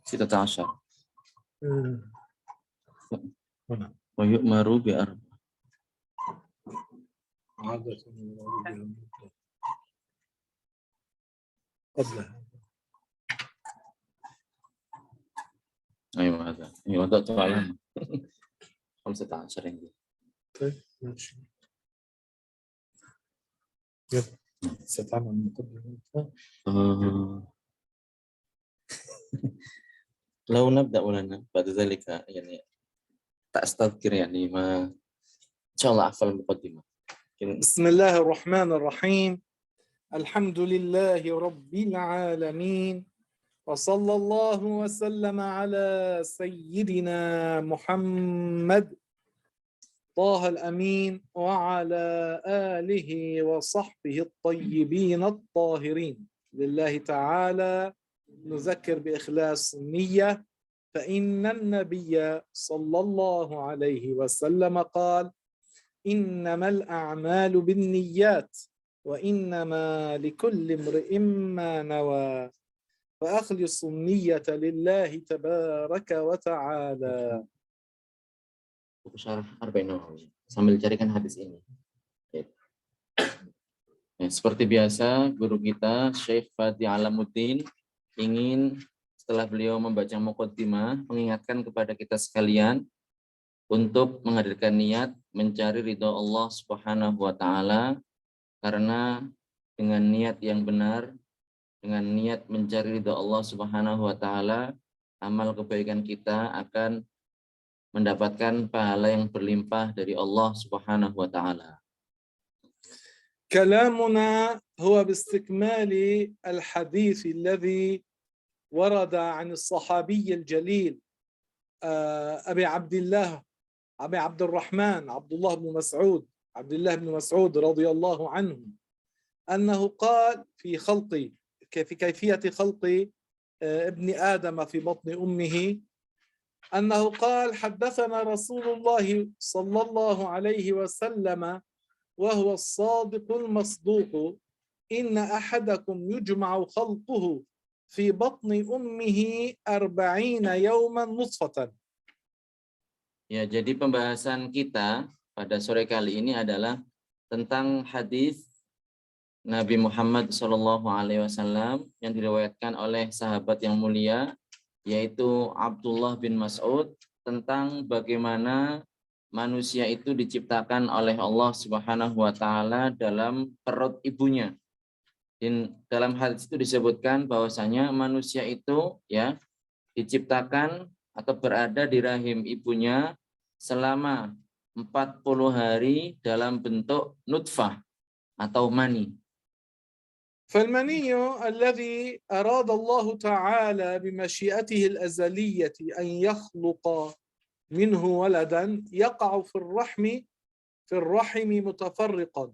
ستة عشر ويؤمر بأربع قبلها. أيوة هذا أيوة ده علامة 15 عندي. طيب ماشي. يلا ستعمل مقدمة. لو نبدأ ولنا بعد ذلك يعني تستذكر يعني ما إن شاء الله أحفل المقدمة. بسم الله الرحمن الرحيم. الحمد لله رب العالمين، وصلى الله وسلم على سيدنا محمد طه الأمين وعلى آله وصحبه الطيبين الطاهرين. لله تعالى نذكر بإخلاص النية، فإن النبي صلى الله عليه وسلم قال: إنما الأعمال بالنيات وإنما لكل امرئ ما نوى، فأخلص النية لله تبارك وتعالى. Syarah Arba'in Nawawi sambil carikan hadis ini. Ya, seperti biasa guru kita Syekh Fatih Alamuddin ingin setelah beliau membaca muqaddimah mengingatkan kepada kita sekalian untuk menghadirkan niat mencari ridha Allah Subhanahu wa taala, karena dengan niat yang benar, dengan niat mencari ridha Allah Subhanahu wa taala, amal kebaikan kita akan mendapatkan pahala yang berlimpah dari Allah Subhanahu wa taala. كلامنا هو باستكمال الحديث الذي ورد عن الصحابي الجليل أبي عبد الرحمن عبد الله بن مسعود رضي الله عنه، أنه قال في كيفية خلق ابن آدم في بطن أمه، أنه قال: حدثنا رسول الله صلى الله عليه وسلم وهو الصادق المصدوق إن أحدكم يجمع خلقه في بطن أمه 40 يوما نطفة. Ya, jadi pembahasan kita pada sore kali ini adalah tentang hadis Nabi Muhammad SAW yang diriwayatkan oleh sahabat yang mulia, yaitu Abdullah bin Mas'ud, tentang bagaimana manusia itu diciptakan oleh Allah Subhanahu wa taala dalam perut ibunya. Dan dalam hadis itu disebutkan bahwasanya manusia itu ya diciptakan atau berada di rahim ibunya selama 40 hari dalam bentuk nutfah atau mani. فالمني الذي أراد الله تعالى بمشيئته الأزلية أن يخلق منه ولدا يقع في الرحم متفرقا،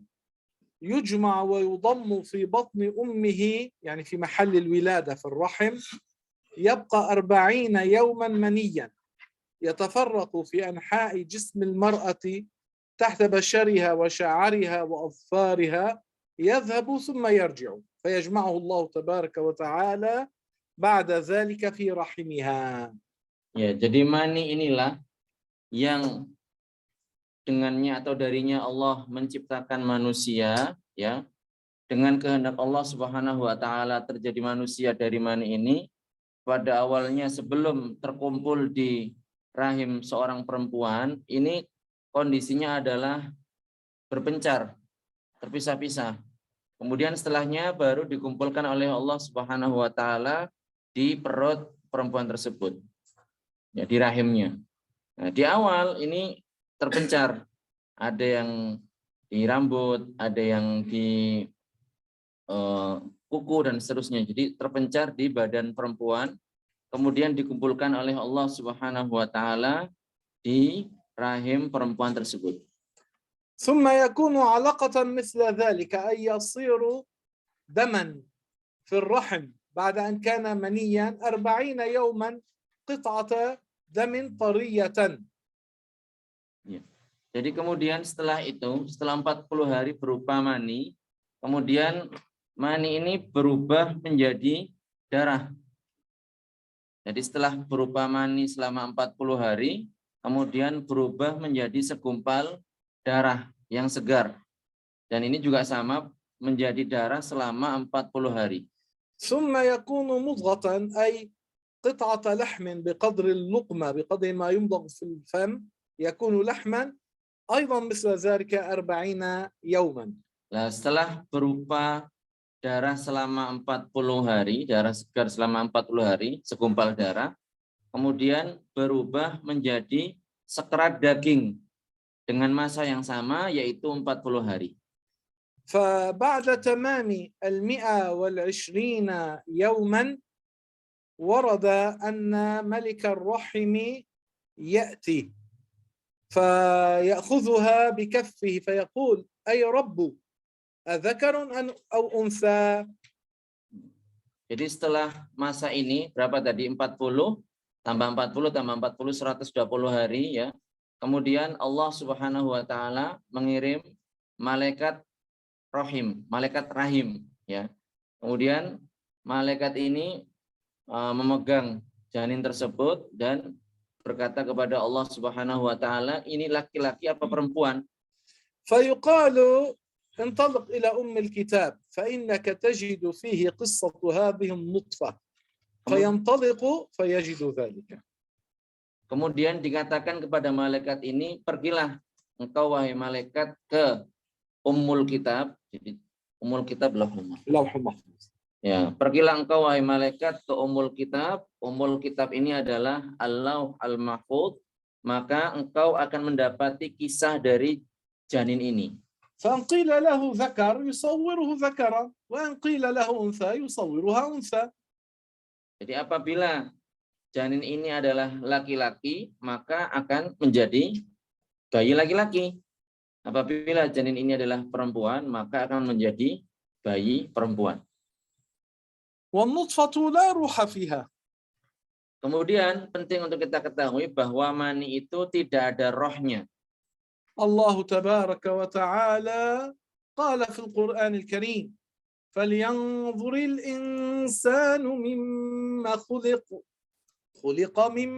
يجمع ويضم في بطن أمه، يعني في محل الولادة في الرحم، يبقى 40 يوما منيا يتفرق في أنحاء جسم المرأة تحت بشرها وشعرها وأظفارها، يذهب ثم يرجع فيجمعه الله تبارك وتعالى بعد ذلك في رحمها. Ya, jadi mani inilah yang dengannya atau darinya Allah menciptakan manusia, ya. Dengan kehendak Allah Subhanahu wa taala terjadi manusia dari mani ini. Pada awalnya sebelum terkumpul di rahim seorang perempuan, ini kondisinya adalah berpencar, terpisah-pisah. Kemudian setelahnya baru dikumpulkan oleh Allah Subhanahu wa taala di perut perempuan tersebut. Ya, di rahimnya. Nah, di awal ini terpencar. Ada yang di rambut, ada yang di kuku dan seterusnya. Jadi terpencar di badan perempuan, kemudian dikumpulkan oleh Allah Subhanahu wa taala di rahim perempuan tersebut. ثم يكون علقة مثل ذلك أي يصير دما في الرحم بعد أن كان منيا 40 يوما قطعة دم طرية. Ya. Jadi kemudian setelah itu, setelah 40 hari berupa mani, kemudian mani ini berubah menjadi darah. Jadi setelah berupa mani selama 40 hari, kemudian berubah menjadi segumpal darah yang segar. Dan ini juga sama, menjadi darah selama 40 hari. ثم يكون مضغة أي قطعة لحم بقدر اللقمة بقدر ما يمضغ في الفم يكون لحما أيضا مثل ذلك 40 يوما. Nah, setelah berupa darah selama 40 hari, darah segar selama 40 hari, segumpal darah, kemudian berubah menjadi sekerat daging dengan masa yang sama, yaitu 40 hari. فبعد تمام 120 يوما ورد أن ملك الرحم يأتي فيأخذها بكفه فيقول أي رب أذكر أو أنثى. Jadi setelah masa ini, berapa tadi? 40, tambah 40, tambah 40, 120 hari ya. Kemudian Allah Subhanahu wa Ta'ala mengirim malaikat malaikat rahim ya. Kemudian malaikat ini memegang janin tersebut dan berkata kepada Allah Subhanahu wa Ta'ala, ini laki-laki apa perempuan? فيقال انطلق إلى أم الكتاب فإنك تجد فيه قصة هذه النطفة فينطلق فيجد ذلك. Kemudian dikatakan kepada malaikat ini, pergilah engkau wahai malaikat ke Ummul Kitab. Jadi Ummul Kitab lauh mahfuz. Ya, pergilah engkau wahai malaikat ke Ummul Kitab. Ummul Kitab ini adalah Al-Lauh Al-Mahfuz, maka engkau akan mendapati kisah dari janin ini. فإن قيل له ذكر يصوره ذكرا وإن قيل له أنثى يصورها أنثى. Jadi apabila janin ini adalah laki-laki, maka akan menjadi bayi laki-laki. Apabila janin ini adalah perempuan, maka akan menjadi bayi perempuan. والنطفة لا روح فيها. Kemudian penting untuk kita ketahui bahwa mani itu tidak ada rohnya. الله تبارك وتعالى قال في القرآن الكريم فلينظر الإنسان مما خلق من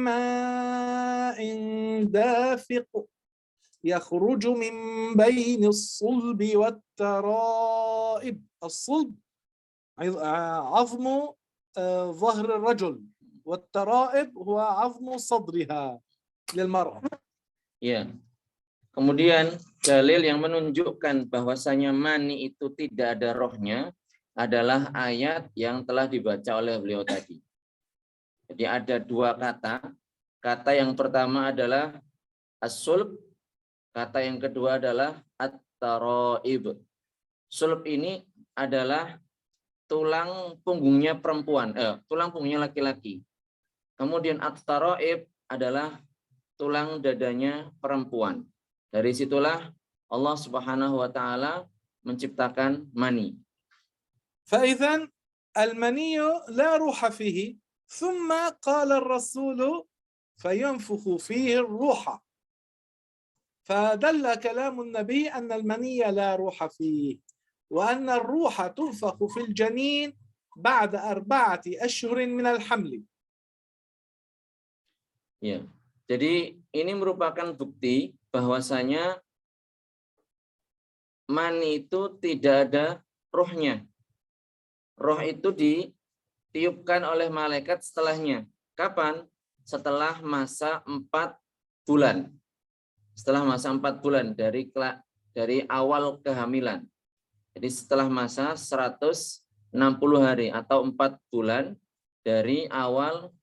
ماء دافق يخرج من بين الصلب والترائب. الصلب عظم ظهر الرجل والترائب هو عظم صدرها للمرأة. Ya. Kemudian dalil yang menunjukkan bahwasanya mani itu tidak ada rohnya adalah ayat yang telah dibaca oleh beliau tadi. Jadi ada dua kata. Kata yang pertama adalah as-sulb, kata yang kedua adalah at-taraib. Sulb ini adalah tulang punggungnya perempuan, tulang punggungnya laki-laki. Kemudian at-taraib adalah tulang dadanya perempuan. Dari situlah Allah Subhanahu wa Ta'ala menciptakan mani. فإذا المني لا روح فيه ثم قال الرسول فينفخ فيه الروح فدل كلام النبي أن المني لا روح فيه وأن الروح تنفخ في الجنين بعد 4 أشهر من الحمل. Ya, jadi ini merupakan bukti bahwasanya mani itu tidak ada rohnya. Roh itu ditiupkan oleh malaikat setelahnya. Kapan? Setelah masa 4 bulan. Setelah masa 4 bulan dari awal kehamilan. Jadi setelah masa 160 hari atau 4 bulan dari awal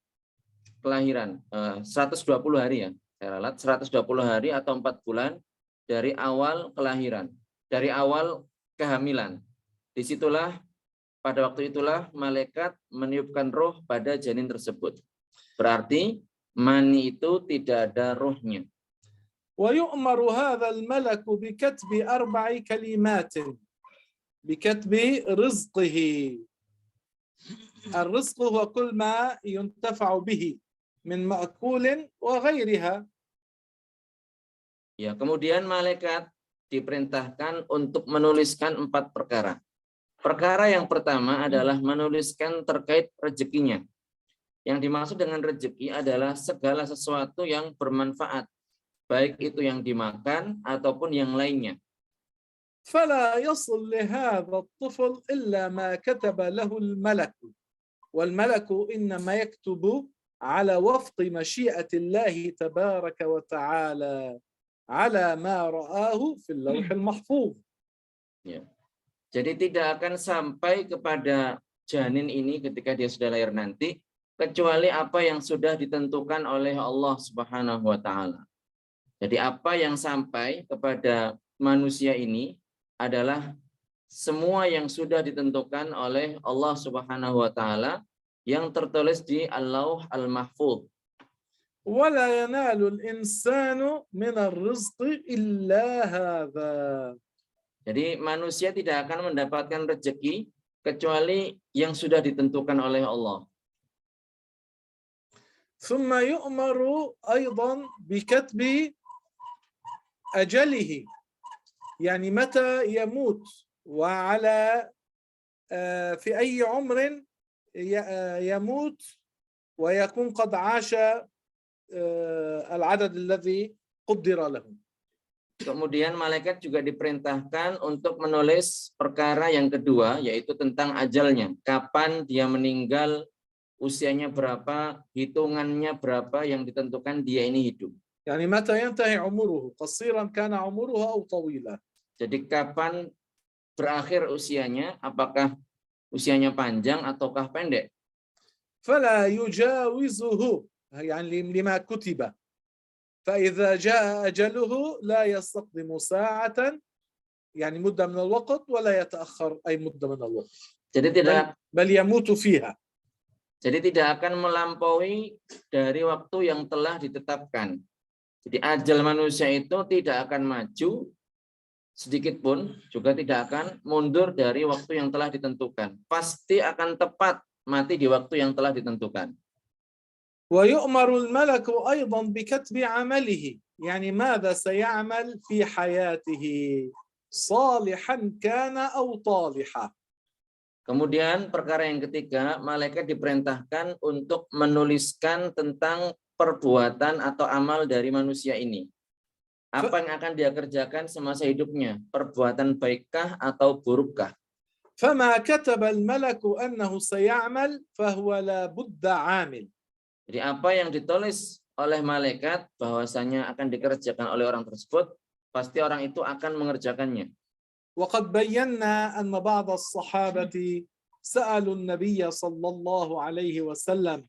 kelahiran. 120 hari ya. Saya ralat 120 hari atau 4 bulan dari awal kelahiran, dari awal kehamilan. Disitulah, pada waktu itulah malaikat meniupkan roh pada janin tersebut. Berarti mani itu tidak ada rohnya. ويؤمر هذا الملك بكتب 4 كلمات بكتب رزقه. الرزق هو كل ما ينتفع به من مأكول وغيرها. Ya, kemudian malaikat diperintahkan untuk menuliskan 4 perkara. Perkara yang pertama adalah menuliskan terkait rezekinya. Yang dimaksud dengan rezeki adalah segala sesuatu yang bermanfaat, baik itu yang dimakan ataupun yang lainnya. فلا يصل لهذا الطفل إلا ما كتب له الملك والملك إنما يكتب على وفق مشيئة الله تبارك وتعالى على ما رآه في اللوح المحفوظ. Ya. Jadi tidak akan sampai kepada janin ini ketika dia sudah lahir nanti, kecuali apa yang sudah ditentukan oleh Allah Subhanahu wa Ta'ala. Jadi apa yang sampai kepada manusia ini adalah semua yang sudah ditentukan oleh Allah Subhanahu wa Ta'ala yang tertulis di Al-Lauh Al-Mahfuz. ولا ينال الإنسان من الرزق إلا هذا. Jadi manusia tidak akan mendapatkan rezeki kecuali yang sudah ditentukan oleh Allah. ثم يؤمر أيضا بكتب أجله، يعني متى يموت وعلى في أي عمر يموت ويكون قد عاش العدد الذي قدر له. Kemudian malaikat juga diperintahkan untuk menulis perkara yang kedua, yaitu tentang ajalnya. Kapan dia meninggal, usianya berapa, hitungannya berapa yang ditentukan dia ini hidup. يعني متى ينتهي عمره، قصيرا كان عمره أو طويلا. Jadi kapan berakhir usianya, apakah usianya panjang ataukah pendek? فلا يجاوزه يعني لما كتب، فإذا جاء أجله لا يستقدم ساعة يعني مدة من الوقت ولا يتأخر أي مدة من الوقت. بل يموت فيها. Jadi tidak akan melampaui dari waktu yang telah ditetapkan. Jadi ajal manusia itu tidak akan maju sedikit pun, juga tidak akan mundur dari waktu yang telah ditentukan. Pasti akan tepat mati di waktu yang telah ditentukan. ويؤمر الملك أيضا بكتب عمله، يعني ماذا سيعمل في حياته صالحا كان أو طالحا. Kemudian perkara yang ketiga, malaikat diperintahkan untuk menuliskan tentang perbuatan atau amal dari manusia ini. Apa yang akan dia kerjakan semasa hidupnya? Perbuatan baikkah atau burukkah? فما كتب الملك أنه سيعمل فهو لا بد عامل. Jadi apa yang ditulis oleh malaikat bahwasanya akan dikerjakan oleh orang tersebut, pasti orang itu akan mengerjakannya. وقد بينا أن بعض الصحابة سألوا النبي صلى الله عليه وسلم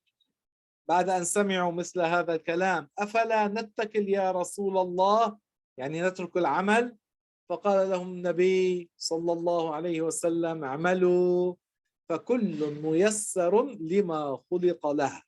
بعد أن سمعوا مثل هذا الكلام أفلا نتكل يا رسول الله، يعني نترك العمل؟ فقال لهم النبي صلى الله عليه وسلم اعملوا فكل ميسر لما خلق له.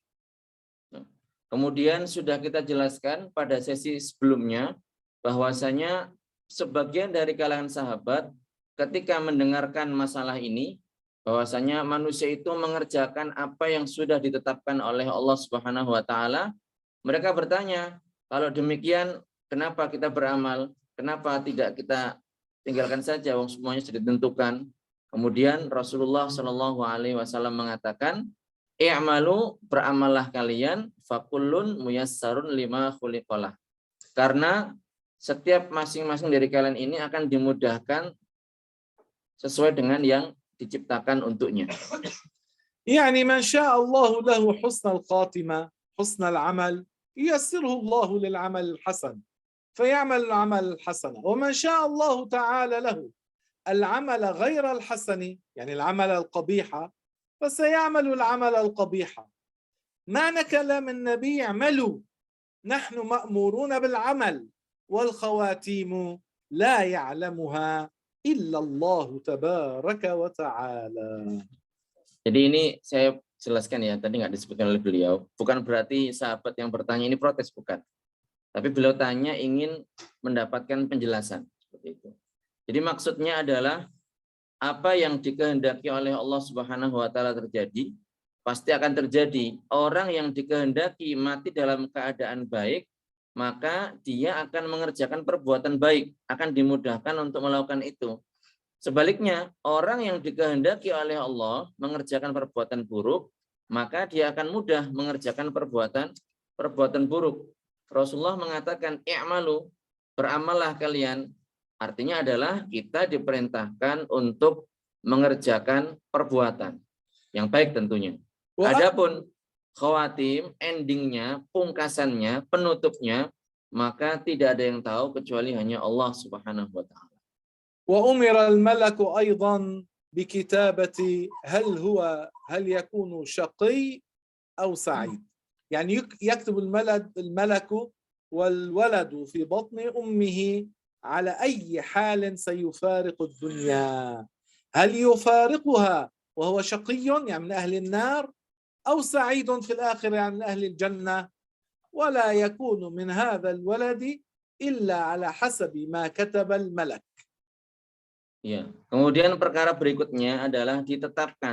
Kemudian sudah kita jelaskan pada sesi sebelumnya bahwasanya sebagian dari kalangan sahabat ketika mendengarkan masalah ini, bahwasanya manusia itu mengerjakan apa yang sudah ditetapkan oleh Allah Subhanahu wa Ta'ala, mereka bertanya, kalau demikian kenapa kita beramal? Kenapa tidak kita tinggalkan saja, wong semuanya sudah ditentukan? Kemudian Rasulullah Shallallahu Alaihi Wasallam mengatakan, i'malu, beramallah kalian, fakullun muyassarun lima khuliqalah. Karena setiap masing-masing dari kalian ini akan dimudahkan sesuai dengan yang diciptakan untuknya. يعني من شاء الله له حسن الخاتمة حسن العمل ييسره الله للعمل الحسن فيعمل العمل الحسن، ومن شاء الله تعالى له العمل غير الحسن يعني العمل القبيح فسيعمل العمل القبيح. معنى كلام النبي اعملوا، نحن مأمورون بالعمل والخواتيم لا يعلمها إلا الله تبارك وتعالى. Jadi ini saya jelaskan ya, tadi nggak disebutkan oleh beliau. Bukan berarti sahabat yang bertanya ini protes, bukan. Tapi beliau tanya ingin mendapatkan penjelasan seperti itu. Jadi maksudnya adalah apa yang dikehendaki oleh Allah Subhanahu wa Ta'ala terjadi, pasti akan terjadi. Orang yang dikehendaki mati dalam keadaan baik, maka dia akan mengerjakan perbuatan baik, akan dimudahkan untuk melakukan itu. Sebaliknya, orang yang dikehendaki oleh Allah mengerjakan perbuatan buruk, maka dia akan mudah mengerjakan perbuatan buruk. Rasulullah mengatakan, "I'malu", beramallah kalian. Artinya adalah kita diperintahkan untuk mengerjakan perbuatan yang baik tentunya. Adapun khawatim, endingnya, pungkasannya, penutupnya, maka tidak ada yang tahu kecuali hanya Allah Subhanahu wa taala. وأمر الملك أيضا بكتابة هل يكون شقي أو سعيد. يعني يكتب الملك والولد في بطن أمه على أي حال سيفارق الدنيا، هل يفارقها وهو شقي يعني من أهل النار أو سعيد في الآخرة يعني من أهل الجنة، ولا يكون من هذا الولد إلا على حسب ما كتب الملك. Ya, kemudian perkara berikutnya adalah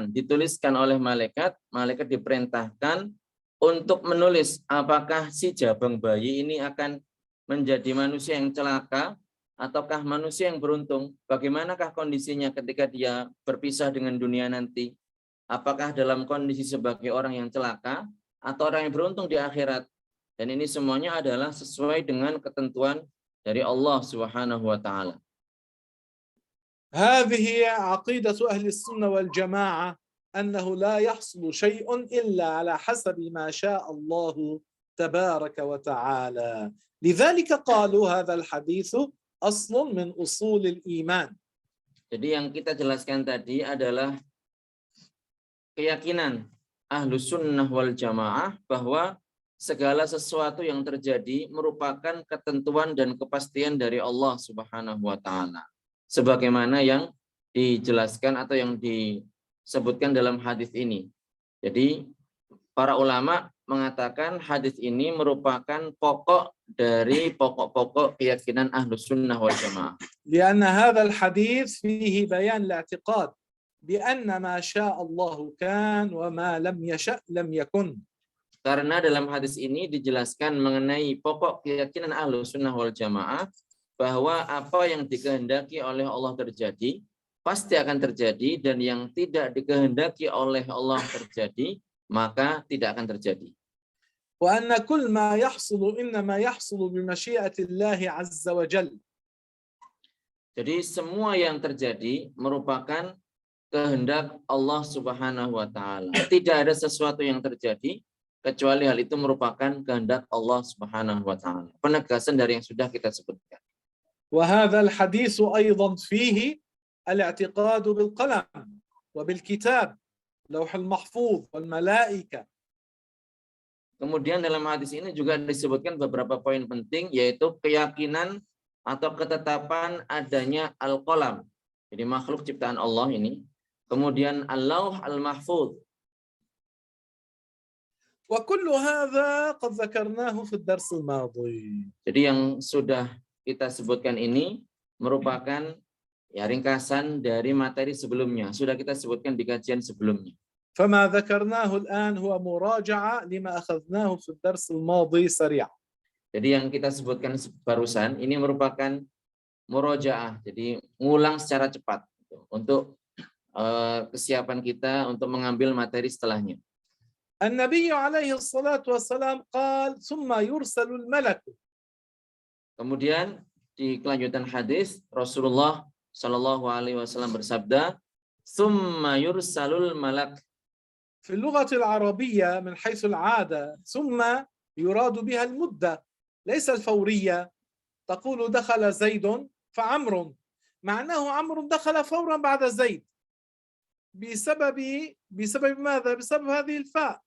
dituliskan oleh malaikat. Malaikat diperintahkan untuk menulis apakah si jabang bayi ini akan menjadi manusia yang celaka ataukah manusia yang beruntung. Bagaimanakah kondisinya ketika dia berpisah dengan dunia nanti? Apakah dalam kondisi sebagai orang yang celaka atau orang yang beruntung di akhirat? Dan ini semuanya adalah sesuai dengan ketentuan dari Allah Subhanahu wa taala. هذه عقيدة أهل السنة والجماعة أنه لا يحصل شيء إلا على حسب ما شاء الله تبارك وتعالى. لذلك قالوا هذا الحديث أصل من أصول الإيمان. Jadi yang kita jelaskan tadi adalah keyakinan Ahlus Sunnah wal Jamaah bahwa segala sesuatu yang terjadi merupakan ketentuan dan kepastian dari Allah Subhanahu wa taala. Sebagaimana yang dijelaskan atau yang disebutkan dalam hadis ini. Jadi para ulama mengatakan hadis ini merupakan pokok dari pokok-pokok keyakinan Ahlus Sunnah wal Jamaah. لأن هذا الحديث فيه بيان الاعتقاد بأن ما شاء الله كان وما لم يشأ لم يكن. Karena dalam hadis ini dijelaskan mengenai pokok keyakinan Ahlus Sunnah wal Jamaah bahwa apa yang dikehendaki oleh Allah terjadi pasti akan terjadi, dan yang tidak dikehendaki oleh Allah terjadi maka tidak akan terjadi. وأن كل ما يحصل إنما يحصل بمشيئة الله عز وجل. Jadi semua yang terjadi merupakan kehendak Allah Subhanahu wa taala. Tidak ada sesuatu yang terjadi kecuali hal itu merupakan kehendak Allah Subhanahu wa taala. Penegasan dari yang sudah kita sebutkan. وهذا الحديث أيضا فيه الاعتقاد بالقلم وبالكتاب لوح المحفوظ والملائكة. Kemudian dalam hadis ini juga disebutkan beberapa poin penting, yaitu keyakinan atau ketetapan adanya al-qalam, jadi makhluk ciptaan Allah ini. Kemudian al-lauh al-mahfuz. وكل هذا قد ذكرناه في الدرس الماضي. Jadi yang sudah kita sebutkan ini merupakan ringkasan dari materi sebelumnya. Sudah kita sebutkan di kajian sebelumnya. فما ذكرناه الآن هو مراجعة لما أخذناه في الدرس الماضي سريعا. Jadi yang kita sebutkan barusan ini merupakan murojaah, jadi ngulang secara cepat untuk kesiapan kita untuk mengambil materi setelahnya. النبي عليه الصلاة والسلام قال ثم يرسل الملك. Kemudian di kelanjutan hadis Rasulullah Shallallahu Alaihi Wasallam bersabda, "Tsumma yursalul malak." في اللغة العربية من حيث العادة ثم يراد بها المدة ليس الفورية. تقول دخل زيد فعمر، معناه عمرو دخل فورا بعد زيد بسبب ماذا؟ بسبب هذه الفاء.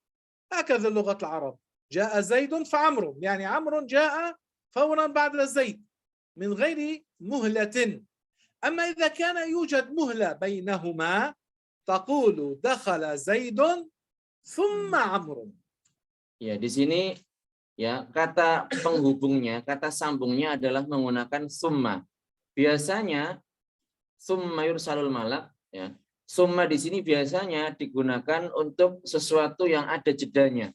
هكذا لغة العرب، جاء زيد فعمر، يعني عمرو جاء فورا بعد زيد من غير مهلة. أما إذا كان يوجد مهلة بينهما تقول دخل زيد ثم عمرو. Ya, di sini ya kata penghubungnya, kata sambungnya adalah menggunakan summa. Biasanya summa yursalul malak, ya. Summa di sini biasanya digunakan untuk sesuatu yang ada jedanya.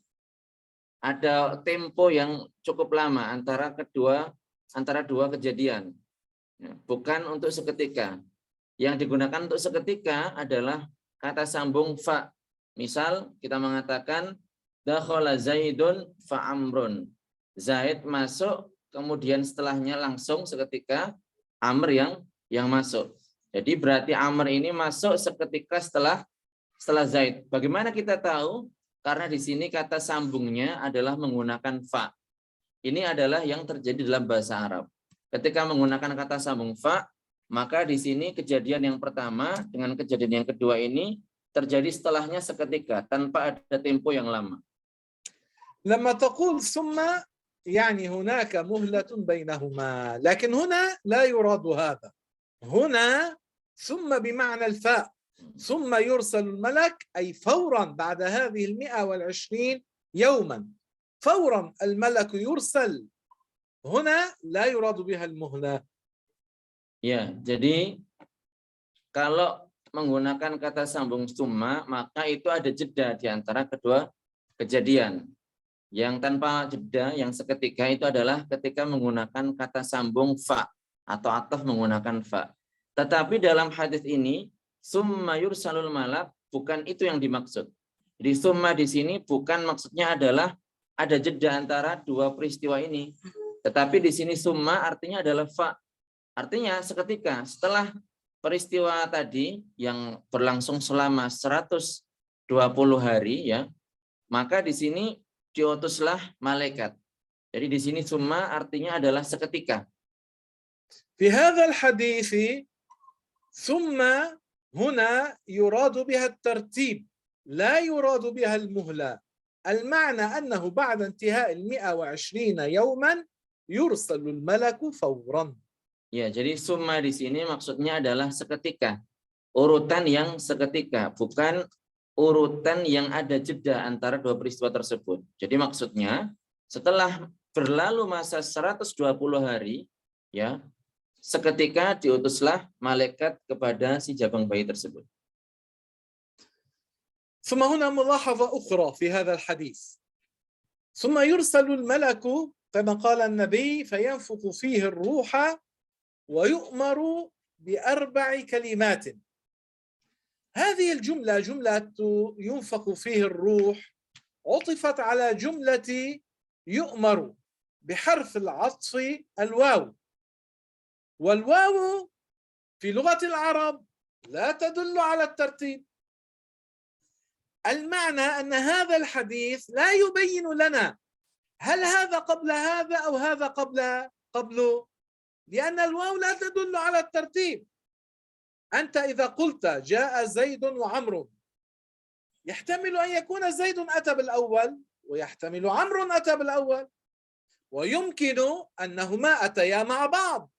Ada tempo yang cukup lama antara dua kejadian. Ya, bukan untuk seketika. Yang digunakan untuk seketika adalah kata sambung fa. Misal kita mengatakan dakhala Zaidun fa Amrun. Zaid masuk, kemudian setelahnya langsung seketika Amr yang masuk. Jadi berarti Amr ini masuk seketika setelah Zaid. Bagaimana kita tahu? Karena di sini kata sambungnya adalah menggunakan fa. Ini adalah yang terjadi dalam bahasa Arab. Ketika menggunakan kata sambung fa, maka di sini kejadian yang pertama dengan kejadian yang kedua ini terjadi setelahnya seketika tanpa ada tempo yang lama. لما تقول ثم يعني هناك مهلة بينهما، لكن هنا لا يراد هذا. هنا ثم بمعنى الفاء، ثم يرسل الملك أي فورا بعد هذه 120 يوما، فورا الملك يرسل. هنا لا يراد بها المهلة. Ya, jadi kalau menggunakan kata sambung summa, maka itu ada jeda di antara kedua kejadian. Yang tanpa jeda, yang seketika itu adalah ketika menggunakan kata sambung fa atau ataf menggunakan fa. Tetapi dalam hadis ini, summa yursalul malak, bukan itu yang dimaksud. Jadi summa di sini bukan maksudnya adalah ada jeda antara dua peristiwa ini. Tetapi di sini summa artinya adalah fa. Artinya seketika setelah peristiwa tadi yang berlangsung selama 120 hari ya, maka di sini diutuslah malaikat. Jadi di sini summa artinya adalah seketika. في هذا الحديث ثم هنا يراد بها الترتيب، لا يراد بها المهلة. المعنى أنه بعد انتهاء 120 يوما يرسل الملك فورا. Ya, jadi summa di sini maksudnya adalah seketika. Urutan yang seketika, bukan urutan yang ada jeda antara dua peristiwa tersebut. Jadi maksudnya setelah berlalu masa 120 hari, ya, seketika diutuslah malaikat kepada si jabang bayi tersebut. ثم هنا ملاحظة أخرى في هذا الحديث. ثم يرسل الملك كما قال النبي فينفخ فيه الروح ويؤمر ب4 كلمات. هذه الجملة جملة ينفخ فيه الروح عطفت على جملة يؤمر بحرف العطف الواو، والواو في لغة العرب لا تدل على الترتيب. المعنى أن هذا الحديث لا يبين لنا هل هذا قبل هذا أو هذا قبله، لأن الواو لا تدل على الترتيب. أنت إذا قلت جاء زيد وعمرو، يحتمل أن يكون زيد أتى بالأول، ويحتمل عمرو أتى بالأول، ويمكن أنهما أتيا مع بعض.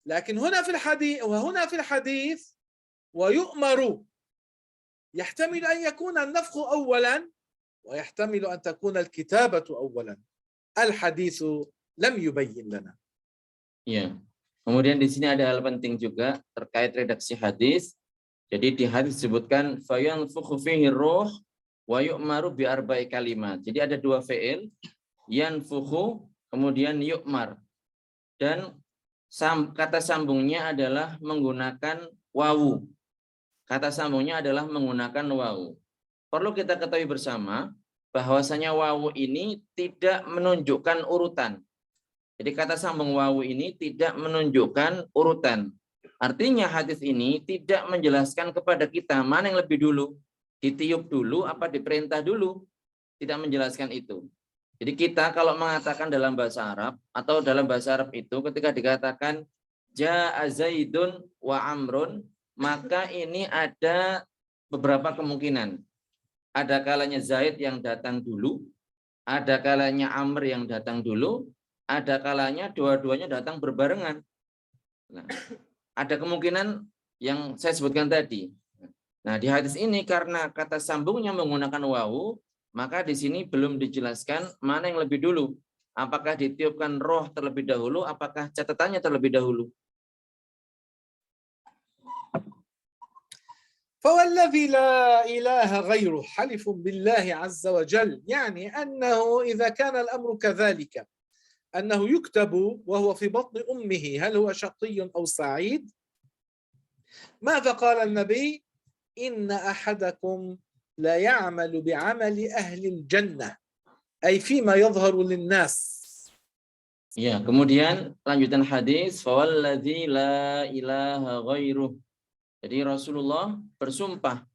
لكن هنا في الحديث ويؤمر، يحتمل أن يكون النفخ أولا، ويحتمل أن تكون الكتابة أولا. الحديث لم يبين لنا. Ya. Kemudian di sini ada hal penting juga terkait redaksi hadis. Jadi di hadis disebutkan fayanfukhu fihi ruh wa yu'maru bi 4 kalimat. Jadi ada 2 fi'il, yanfukhu kemudian yu'mar. Dan kata sambungnya adalah menggunakan wawu. Kata sambungnya adalah menggunakan wawu. Perlu kita ketahui bersama bahwasanya wawu ini tidak menunjukkan urutan. Jadi kata sambung wawu ini tidak menunjukkan urutan. Artinya hadis ini tidak menjelaskan kepada kita mana yang lebih dulu. Ditiup dulu apa diperintah dulu. Tidak menjelaskan itu. Jadi kita kalau mengatakan dalam bahasa Arab atau dalam bahasa Arab itu ketika dikatakan Ja'a Zaidun wa Amrun, maka ini ada beberapa kemungkinan. Ada kalanya Zaid yang datang dulu, ada kalanya Amr yang datang dulu, ada kalanya dua-duanya datang berbarengan. Nah, ada kemungkinan yang saya sebutkan tadi. Nah, di hadis ini karena kata sambungnya menggunakan wawu, maka di sini belum dijelaskan mana yang lebih dulu. Apakah ditiupkan roh terlebih dahulu, apakah catatannya terlebih dahulu. فوالذي لا إله غيره حلف بالله عز وجل، يعني أنه إذا كان الأمر كذلك أنه يكتب وهو في بطن أمه هل هو شقي أو سعيد، ماذا قال النبي؟ إن أحدكم لا يعمل بعمل أهل الجنة أي فيما يظهر للناس. Ya, kemudian lanjutan hadis, fawalladzi la ilaha ghairuh. Jadi Rasulullah bersumpah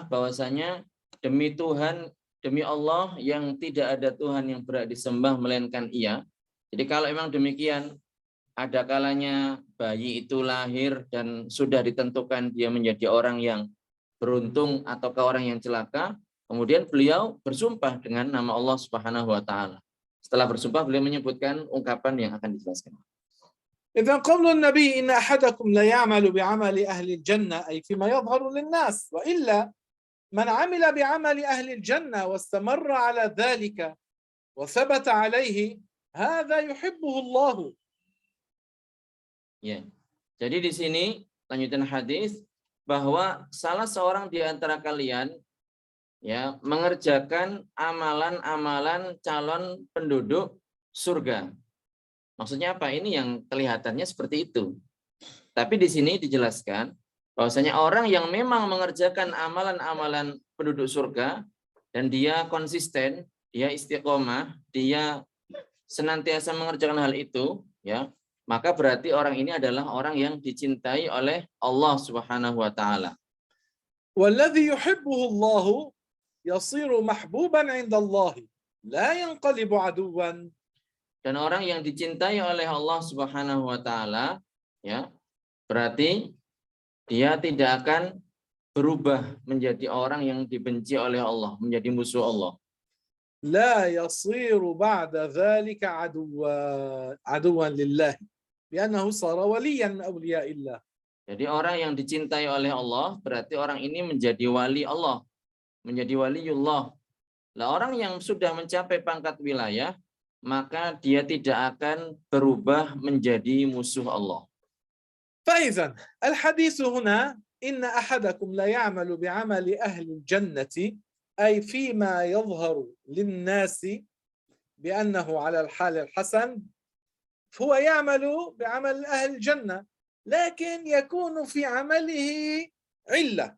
bahwasanya demi Tuhan, demi Allah yang tidak ada Tuhan yang berhak disembah melainkan Ia. Jadi kalau memang demikian, ada kalanya bayi itu lahir dan sudah ditentukan dia menjadi orang yang beruntung ataukah orang yang celaka, kemudian beliau bersumpah dengan nama Allah Subhanahu wa taala. Setelah bersumpah beliau menyebutkan ungkapan yang akan dijelaskan. إذا قول النبي إن أحدكم لا يعمل بعمل أهل الجنة أي فيما يظهر للناس، وإلا من عمل بعمل أهل الجنة واستمر على ذلك وثبت عليه هذا يحبه الله. Ya. Jadi di sini lanjutan hadis bahwa salah seorang di antara kalian ya mengerjakan amalan-amalan calon penduduk surga. Maksudnya apa? Ini yang kelihatannya seperti itu. Tapi di sini dijelaskan bahwasanya orang yang memang mengerjakan amalan-amalan penduduk surga dan dia konsisten, dia istiqomah, dia senantiasa mengerjakan hal itu, ya, maka berarti orang ini adalah orang yang dicintai oleh Allah Subhanahu wa taala. والذي يحبه الله يصير محبوبا عند الله لا ينقلب عدوا. Dan orang yang dicintai oleh Allah Subhanahu wa taala, ya, berarti dia tidak akan berubah menjadi orang yang dibenci oleh Allah, menjadi musuh Allah. لا يصير بعد ذلك عدوا لله لأنه صار وليا من أولياء الله. Jadi orang yang dicintai oleh Allah berarti orang ini menjadi wali Allah, menjadi waliullah. Lah orang yang sudah mencapai pangkat wilayah, maka dia tidak akan berubah menjadi musuh Allah. فإذا الحديث هنا إن أحدكم لا يعمل بعمل أهل الجنة أي فيما يظهر للناس بأنه على الحال الحسن، هو يعمل بعمل أهل الجنة لكن يكون في عمله علة،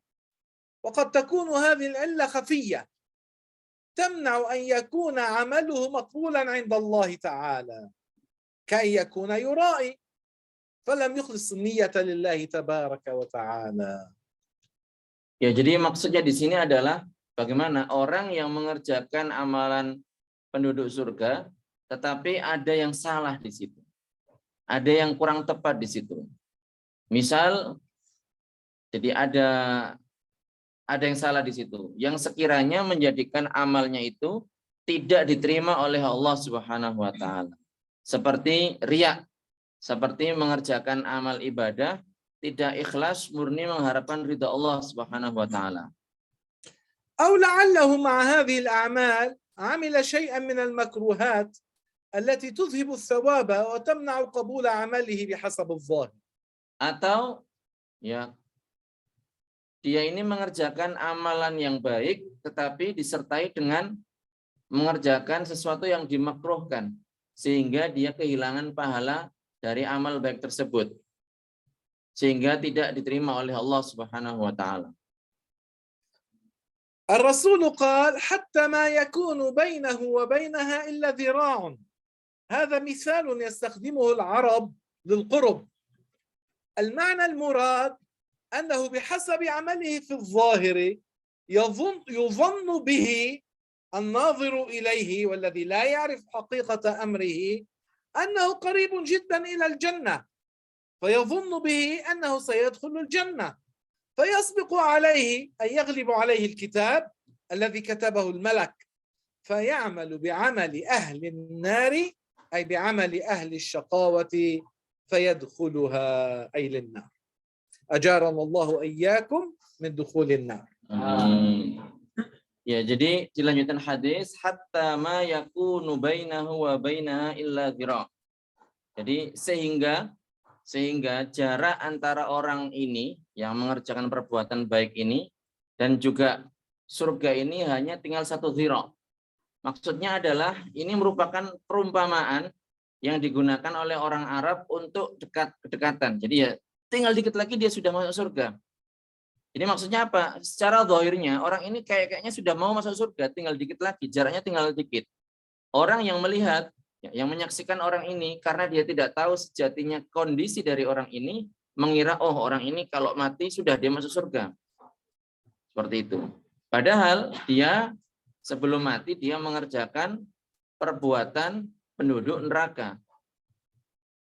وقد تكون هذه العلة خفية تمنع أن يكون عمله مقبولا عند الله تعالى، كأن يكون يرائي فلم يخلص النية لله تبارك وتعالى. Ya, jadi maksudnya di sini adalah bagaimana orang yang mengerjakan amalan penduduk surga, tetapi ada yang salah di situ. Ada yang kurang tepat di situ. Misal, jadi ada yang salah di situ, yang sekiranya menjadikan amalnya itu tidak diterima oleh Allah Subhanahu wa taala. Seperti riya, seperti mengerjakan amal ibadah tidak ikhlas murni mengharapkan ridha Allah Subhanahu wa taala. أو لعله مع هذه الأعمال عمل شيئا من المكروهات التي تذهب الثواب وتمنع قبول عمله بحسب الظاهر. Atau ya dia ini mengerjakan amalan yang baik tetapi disertai dengan mengerjakan sesuatu yang dimakruhkan sehingga dia kehilangan pahala dari amal baik tersebut sehingga tidak diterima oleh Allah Subhanahu wa taala. الرسول قال حتى ما يكون بينه وبينها إلا ذراع. هذا مثال يستخدمه العرب للقرب. المعنى المراد أنه بحسب عمله في الظاهر يظن به الناظر إليه والذي لا يعرف حقيقة أمره أنه قريب جدا إلى الجنة، فيظن به أنه سيدخل الجنة، فيسبق عليه أن يغلب عليه الكتاب الذي كتبه الملك فيعمل بعمل أهل النار أي بعمل أهل الشقاوة فيدخلها أي للنار. أجارنا الله إياكم من دخول النار. Ya, jadi di lanjutan hadis hatta ma yakunu bainahu wa bainaha illa dhira'. Jadi sehingga jarak antara orang ini yang mengerjakan perbuatan baik ini dan juga surga ini hanya tinggal 1 dhira'. Maksudnya adalah ini merupakan perumpamaan yang digunakan oleh orang Arab untuk kedekatan. Jadi ya tinggal dikit lagi dia sudah masuk surga. Ini maksudnya apa? Secara zahirnya orang ini kayaknya sudah mau masuk surga, tinggal dikit lagi, jaraknya tinggal dikit. Orang yang melihat, yang menyaksikan orang ini, karena dia tidak tahu sejatinya kondisi dari orang ini, mengira, oh orang ini kalau mati sudah dia masuk surga. Seperti itu. Padahal dia sebelum mati, dia mengerjakan perbuatan penduduk neraka.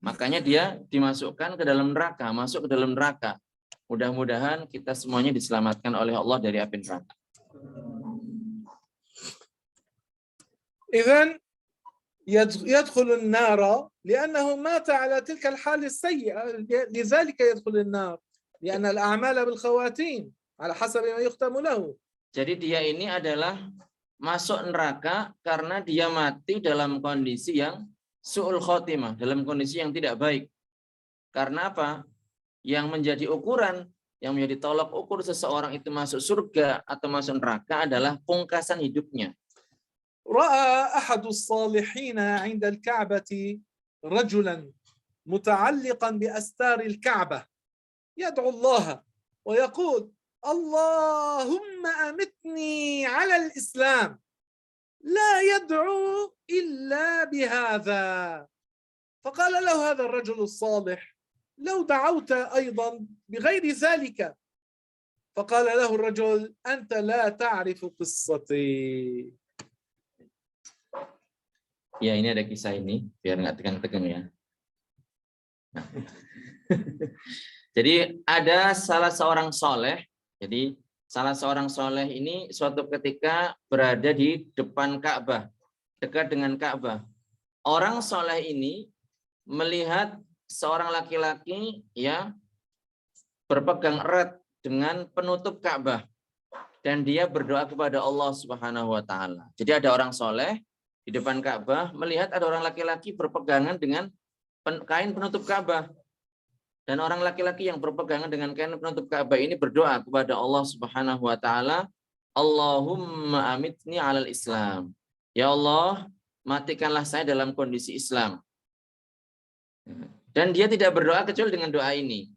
Makanya dia dimasukkan ke dalam neraka, masuk ke dalam neraka. Mudah-mudahan kita semuanya diselamatkan oleh Allah dari api neraka. إذن يدخل النار لأنه مات على تلك الحال السيئة، لذلك يدخل النار لأن الأعمال بالخواتيم على حسب ما يختم له. Jadi dia ini adalah masuk neraka karena dia mati dalam kondisi yang su'ul khotimah, dalam kondisi yang tidak baik. Karena apa? Yang menjadi ukuran, yang menjadi tolak ukur seseorang itu masuk surga atau masuk neraka adalah pungkasan hidupnya. رأى أحد الصالحين عند الكعبة رجلا متعلقا بأستار الكعبة يدعو الله ويقول اللهم أمتني على الإسلام، لا يدعو إلا بهذا. فقال له هذا الرجل الصالح لو دعوت أيضا بغير ذلك. فقال له الرجل أنت لا تعرف قصتي. Ya, ini ada kisah ini, biar nggak tegang-tegang ya. Jadi ada salah seorang soleh. Jadi salah seorang soleh ini suatu ketika berada di depan Ka'bah, dekat dengan Ka'bah. Orang soleh ini melihat seorang laki-laki ya berpegang erat dengan penutup Ka'bah dan dia berdoa kepada Allah Subhanahu wa taala. Jadi ada orang soleh di depan Ka'bah melihat ada orang laki-laki berpegangan dengan kain penutup Ka'bah. Dan orang laki-laki yang berpegangan dengan kain penutup Ka'bah ini berdoa kepada Allah Subhanahu wa taala, Allahumma amitni 'alal Islam. Ya Allah, matikanlah saya dalam kondisi Islam. Dan dia tidak berdoa kecuali dengan doa ini.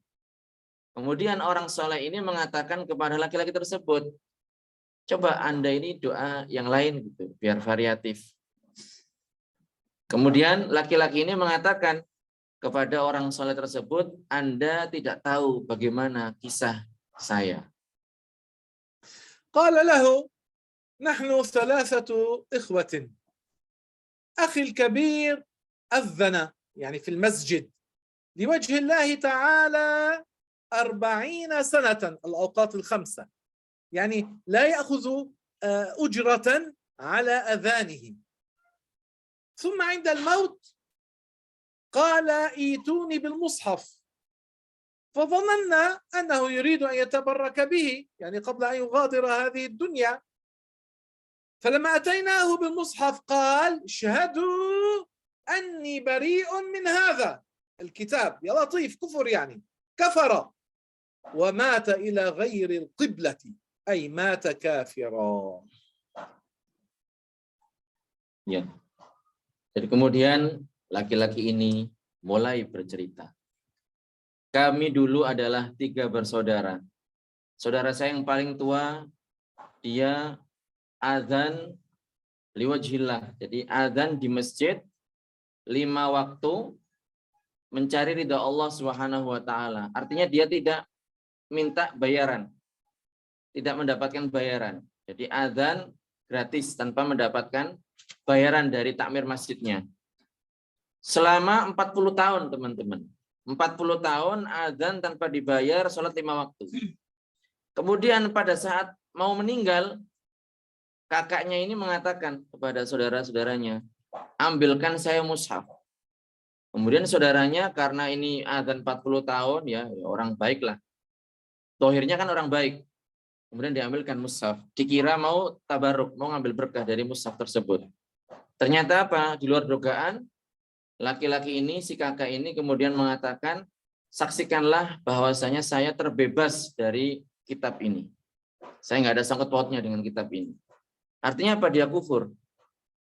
Kemudian orang soleh ini mengatakan kepada laki-laki tersebut, coba Anda ini doa yang lain gitu, biar variatif. Kemudian laki-laki ini mengatakan kepada orang soleh tersebut, Anda tidak tahu bagaimana kisah saya. قال له نحن ثلاثة إخوة، أخي الكبير أذن يعني في المسجد لوجه الله تعالى 40 سنة الأوقات الخمسة، يعني لا يأخذ أجرة على أذانه. ثم عند الموت قال ائتوني بالمصحف، فظننا أنه يريد أن يتبرك به يعني قبل أن يغادر هذه الدنيا. فلما أتيناه بالمصحف قال اشهدوا أني بريء من هذا الكتاب. يا لطيف، كفر يعني، كفر ومات إلى غير القبلة أي مات كافرا. Ya. Jadi kemudian laki-laki ini mulai bercerita. Kami dulu adalah 3 bersaudara. Saudara saya yang paling tua, dia azan liwajhillah. Jadi azan di masjid 5 waktu mencari ridha Allah Subhanahu wa taala. Artinya dia tidak minta bayaran. Tidak mendapatkan bayaran. Jadi azan gratis tanpa mendapatkan bayaran dari takmir masjidnya. Selama 40 tahun, teman-teman. 40 tahun azan tanpa dibayar, sholat 5 waktu. Kemudian pada saat mau meninggal, kakaknya ini mengatakan kepada saudara-saudaranya, ambilkan saya mushaf. Kemudian saudaranya karena ini azan 40 tahun, ya orang baik lah. Zahirnya kan orang baik. Kemudian diambilkan mushaf. Dikira mau tabarruk, mau ngambil berkah dari mushaf tersebut. Ternyata apa? Di luar dugaan, laki-laki ini, si kakak ini kemudian mengatakan, saksikanlah bahwasanya saya terbebas dari kitab ini. Saya nggak ada sangkut pautnya dengan kitab ini. Artinya apa? Dia kufur.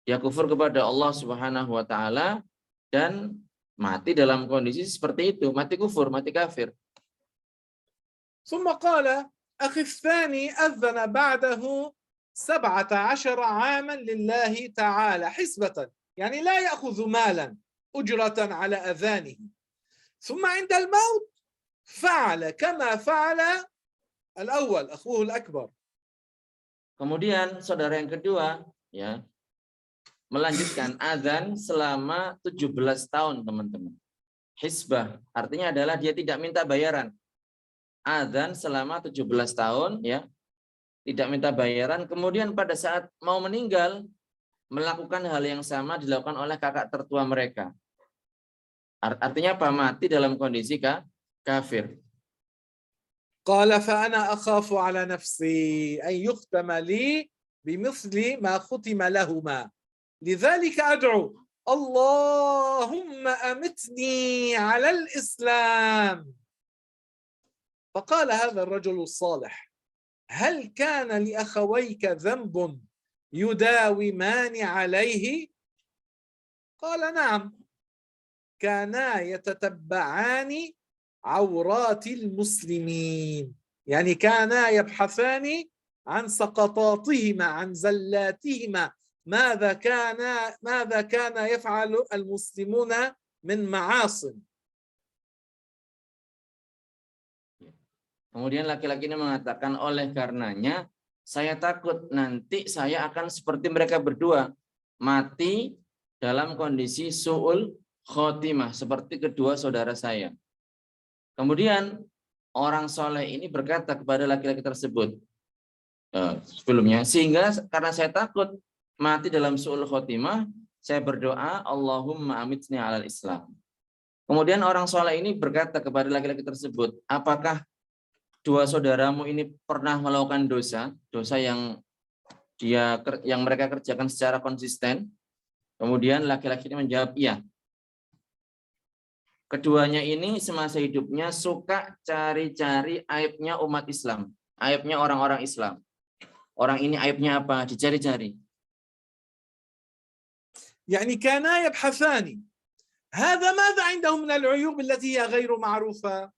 Dia kufur kepada Allah Subhanahu wa taala dan mati dalam kondisi seperti itu, mati kufur, mati kafir. ثم قال أخي الثاني أذن بعده 17 عاما لله تعالى حسبة، يعني لا يأخذ مالا أجرة على أذانه. ثم عند الموت فعل كما فعل الأول أخوه الأكبر. Kemudian saudara yang kedua ya melanjutkan azan selama 17 tahun, teman-teman. Hisbah artinya adalah dia tidak minta bayaran. Azan selama 17 tahun ya, tidak minta bayaran. Kemudian pada saat mau meninggal melakukan hal yang sama dilakukan oleh kakak tertua mereka. Artinya apa? Mati dalam kondisi kafir. قال فأنا أخاف على نفسي أن يختم لي بمثل ما ختم لهما لذلك أدعو اللهم أمتني على الإسلام. فقال هذا الرجل الصالح هل كان لأخويك ذنب يداومان عليه؟ قال نعم، كانا يتتبعان عورات المسلمين، يعني كانا يبحثان عن سقطاتهما عن زلاتهما، ماذا كان يفعل المسلمون من معاصٍ. Kemudian laki-laki ini mengatakan, oleh karenanya saya takut nanti saya akan seperti mereka berdua, mati dalam kondisi su'ul khotimah, seperti kedua saudara saya. Kemudian orang soleh ini berkata kepada laki-laki tersebut sebelumnya, sehingga karena saya takut mati dalam su'ul khotimah, saya berdoa Allahumma amitni alal Islam. Kemudian orang soleh ini berkata kepada laki-laki tersebut, apakah dua saudaramu ini pernah melakukan dosa yang mereka kerjakan secara konsisten? Kemudian laki-laki ini menjawab, iya. Keduanya ini semasa hidupnya suka cari-cari aibnya umat Islam, aibnya orang-orang Islam. Orang ini aibnya apa? Dicari-cari. يعني كانا يبحثان هذا ماذا عنده من العيوب التي هي غير معروفة،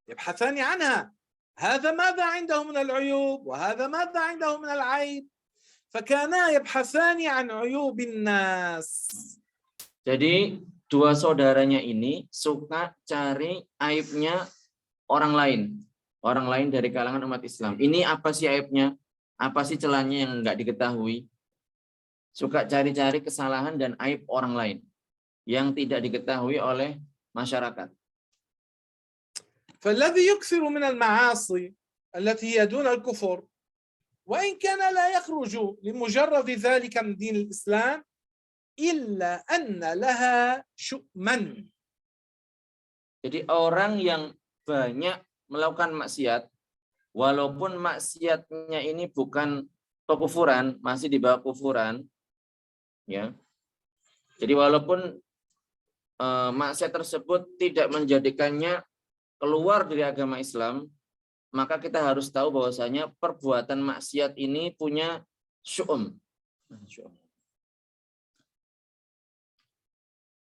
يبحثان عنها. هذا ماذا عنده من العيوب وهذا ماذا عنده من العيب، فكانا يبحثان عن عيوب الناس. Jadi dua saudaranya ini suka cari aibnya orang lain dari kalangan umat Islam. Ini apa sih aibnya? Apa sih celahnya yang enggak diketahui? Suka cari-cari kesalahan dan aib orang lain yang tidak diketahui oleh masyarakat. فالذي يكثر من المعاصي التي هي دون الكفر وإن كان لا يخرج لمجرد ذلك من دين الإسلام إلا أن لها شؤما. Jadi orang yang banyak melakukan maksiat, walaupun maksiatnya ini bukan kekufuran, masih di bawah kufuran, ya. Jadi walaupun maksiat tersebut tidak menjadikannya keluar dari agama Islam, maka kita harus tahu bahwasanya perbuatan maksiat ini punya syu'um.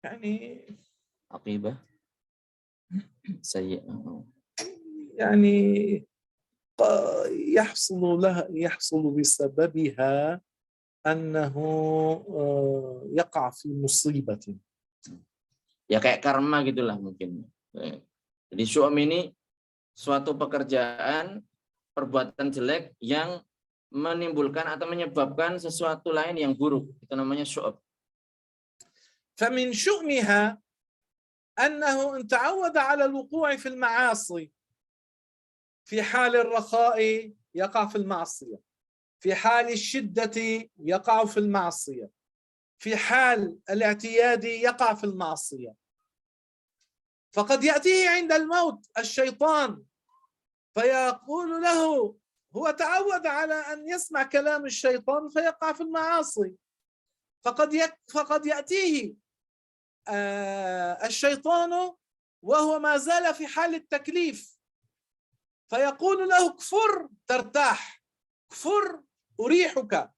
يعني Aqibah sayyi'ah. يعني يحصل بسببها أنه يقع في مصيبة. Ya kayak karma gitulah mungkin. Jadi syu'um ini suatu pekerjaan, perbuatan jelek yang menimbulkan atau menyebabkan sesuatu lain yang buruk. Itu namanya syu'um. فمن شؤمها أنه إن تعود على الوقوع في المعاصي في حال الرخاء يقع في المعصية، في حال الشدة يقع في المعصية، في حال الاعتياد يقع في المعصية. فقد يأتيه عند الموت الشيطان فيقول له، هو تعود على أن يسمع كلام الشيطان فيقع في المعاصي. فقد يأتيه الشيطان وهو ما زال في حال التكليف فيقول له كفر ترتاح، كفر أريحك،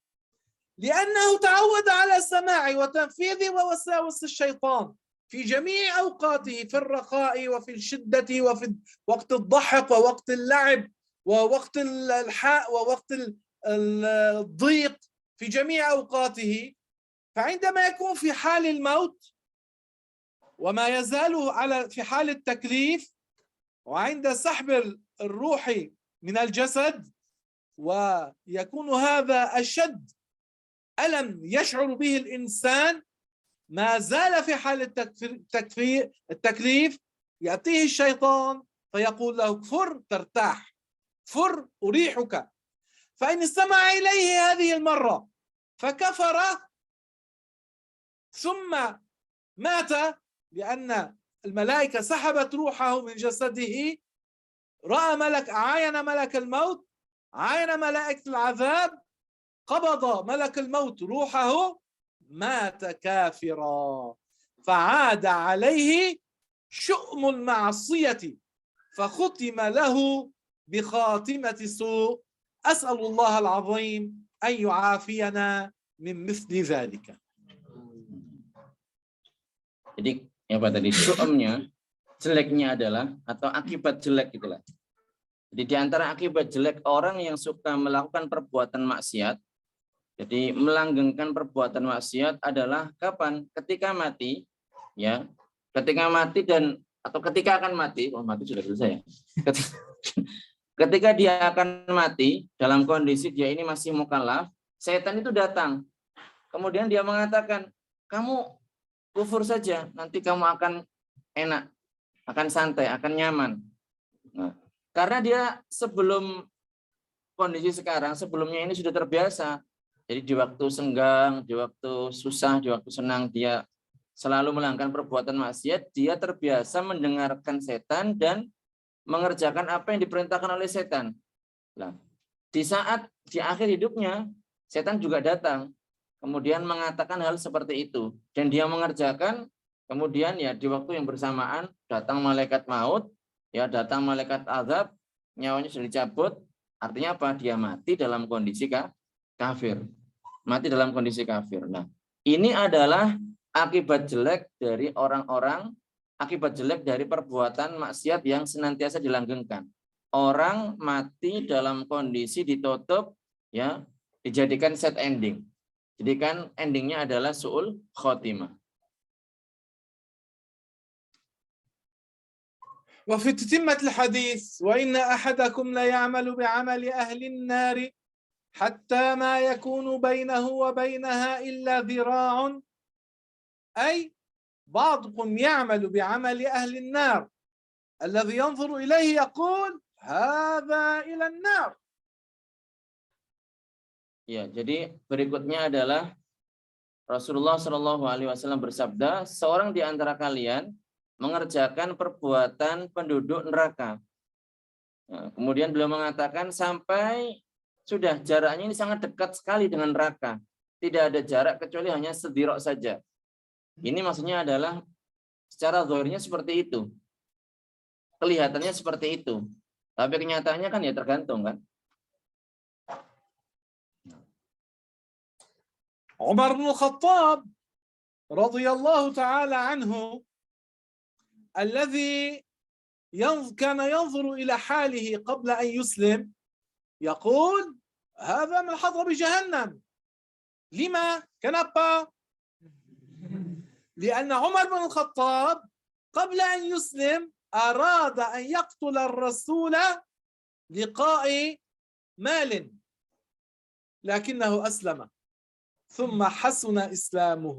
لأنه تعود على سماع وتنفيذ ووساوس الشيطان. في جميع أوقاته، في الرخاء وفي الشدة وفي وقت الضحك ووقت اللعب ووقت الحاء ووقت الضيق، في جميع أوقاته. فعندما يكون في حال الموت وما يزال في حال التكليف، وعند سحب الروح من الجسد، ويكون هذا أشد ألم يشعر به الإنسان، ما زال في حال التكليف، يأتيه الشيطان فيقول له كفر ترتاح، كفر أريحك. فإن استمع إليه هذه المرة فكفر ثم مات لأن الملائكة سحبت روحه من جسده، رأى عاين ملك الموت، عاين ملائكة العذاب، قبض ملك الموت روحه، مات كافرا، فعاد عليه شؤم المعصية، فختم له بخاتمة سوء. أسأل الله العظيم أن يعافينا من مثل ذلك. Jadi apa tadi su'amnya, jeleknya adalah atau akibat jelek itulah. Jadi di antara akibat jelek orang yang suka melakukan perbuatan maksiat, jadi melanggengkan perbuatan maksiat adalah kapan? Ketika mati, ya. Ketika mati atau ketika akan mati, mati sudah selesai ya. Ketika dia akan mati dalam kondisi dia ini masih mukallaf, setan itu datang. Kemudian dia mengatakan, kamu kufur saja, nanti kamu akan enak, akan santai, akan nyaman. Nah, karena dia sebelum kondisi sekarang, sebelumnya ini sudah terbiasa. Jadi di waktu senggang, di waktu susah, di waktu senang, dia selalu melakukan perbuatan maksiat, dia terbiasa mendengarkan setan dan mengerjakan apa yang diperintahkan oleh setan. Nah, di saat di akhir hidupnya, setan juga datang, kemudian mengatakan hal seperti itu, dan dia mengerjakan. Kemudian ya di waktu yang bersamaan datang malaikat maut, ya datang malaikat azab, nyawanya sudah dicabut. Artinya apa? Dia mati dalam kondisi kafir, mati dalam kondisi kafir. Nah, ini adalah akibat jelek dari orang-orang, akibat jelek dari perbuatan maksiat yang senantiasa dilanggengkan. Orang mati dalam kondisi ditutup, ya dijadikan set ending. Jadi kan endingnya adalah su'ul khotimah. وفي تتمة الحديث وإن أحدكم ليعمل بعمل أهل النار حتى ما يكون بينه وبينها إلا ذراع، أي بعضكم يعمل بعمل أهل النار الذي ينظر إليه يقول هذا إلى النار. Ya, jadi berikutnya adalah Rasulullah Shallallahu Alaihi Wasallam bersabda, seorang di antara kalian mengerjakan perbuatan penduduk neraka. Nah, kemudian beliau mengatakan sampai sudah jaraknya ini sangat dekat sekali dengan neraka. Tidak ada jarak kecuali hanya sedirok saja. Ini maksudnya adalah secara zahirnya seperti itu. Kelihatannya seperti itu. Tapi kenyataannya kan ya tergantung kan. عمر بن الخطاب رضي الله تعالى عنه الذي كان ينظر إلى حاله قبل أن يسلم يقول هذا من حضر بجهنم. لما؟ Kenapa? لأن عمر بن الخطاب قبل أن يسلم أراد أن يقتل الرسول لقاء مال، لكنه أسلم ثم حسن إسلامه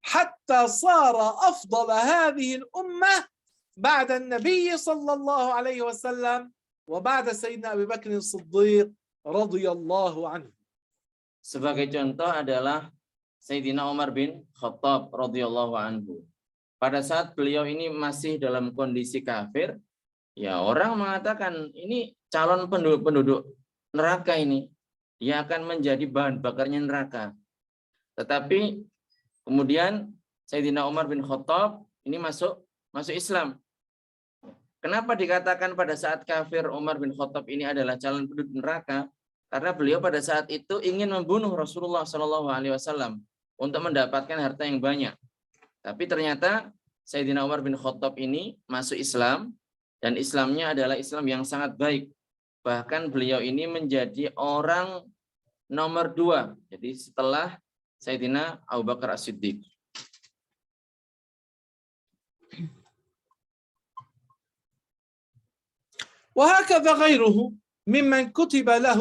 حتى صار أفضل هذه الأمة بعد النبي صلى الله عليه وسلم وبعد سيدنا أبي بكر الصديق رضي الله عنه. Sebagai contoh adalah Sayyidina Umar bin Khattab radhiyallahu anhu. Pada saat beliau ini masih dalam kondisi kafir, ya orang mengatakan ini calon penduduk neraka ini. Dia akan menjadi bahan bakarnya neraka. Tetapi kemudian Sayyidina Umar bin Khattab ini masuk Islam. Kenapa dikatakan pada saat kafir Umar bin Khattab ini adalah calon penduduk neraka? Karena beliau pada saat itu ingin membunuh Rasulullah Shallallahu Alaihi Wasallam untuk mendapatkan harta yang banyak. Tapi ternyata Sayyidina Umar bin Khattab ini masuk Islam, dan Islamnya adalah Islam yang sangat baik. Bahkan beliau ini menjadi orang nomor 2. Jadi setelah Sayyidina Abu Bakar As-Siddiq. وهكذا غيره ممن كتب له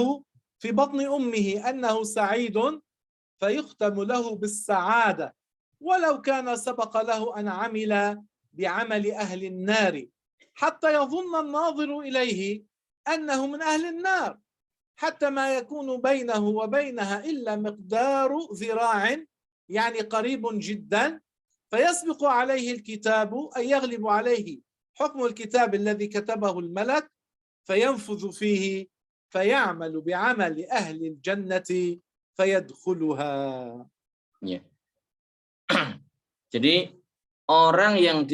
في بطن أمه أنه سعيد فيختم له بالسعادة ولو كان سبق له أن عمل بعمل أهل النار حتى يظن الناظر إليه أنه من أهل النار حتى ما يكون بينه وبينها إلا مقدار ذراع يعني قريب جدا فيسبق عليه الكتاب أن يغلب عليه حكم الكتاب الذي كتبه الملك فينفذ فيه فيعمل بعمل أهل الجنة فيدخلها. Ya. Jadi orang yang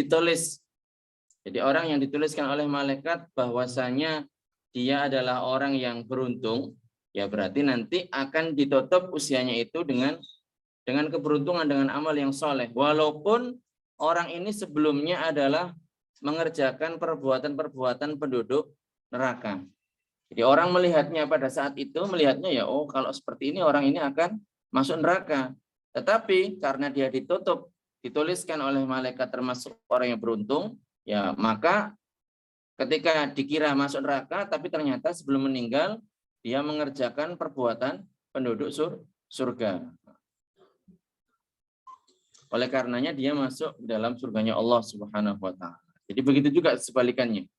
dituliskan oleh malaikat bahwasanya dia adalah orang yang beruntung, ya berarti nanti akan ditutup usianya itu dengan keberuntungan, dengan amal yang soleh. Walaupun orang ini sebelumnya adalah mengerjakan perbuatan-perbuatan penduduk neraka. Jadi orang melihatnya pada saat itu, melihatnya ya, oh kalau seperti ini orang ini akan masuk neraka. Tetapi karena dia dituliskan oleh malaikat termasuk orang yang beruntung, ya maka ketika dikira masuk neraka, tapi ternyata sebelum meninggal, dia mengerjakan perbuatan penduduk surga. Oleh karenanya dia masuk dalam surganya Allah Subhanahu wa Ta'ala. Jadi begitu juga sebalikannya.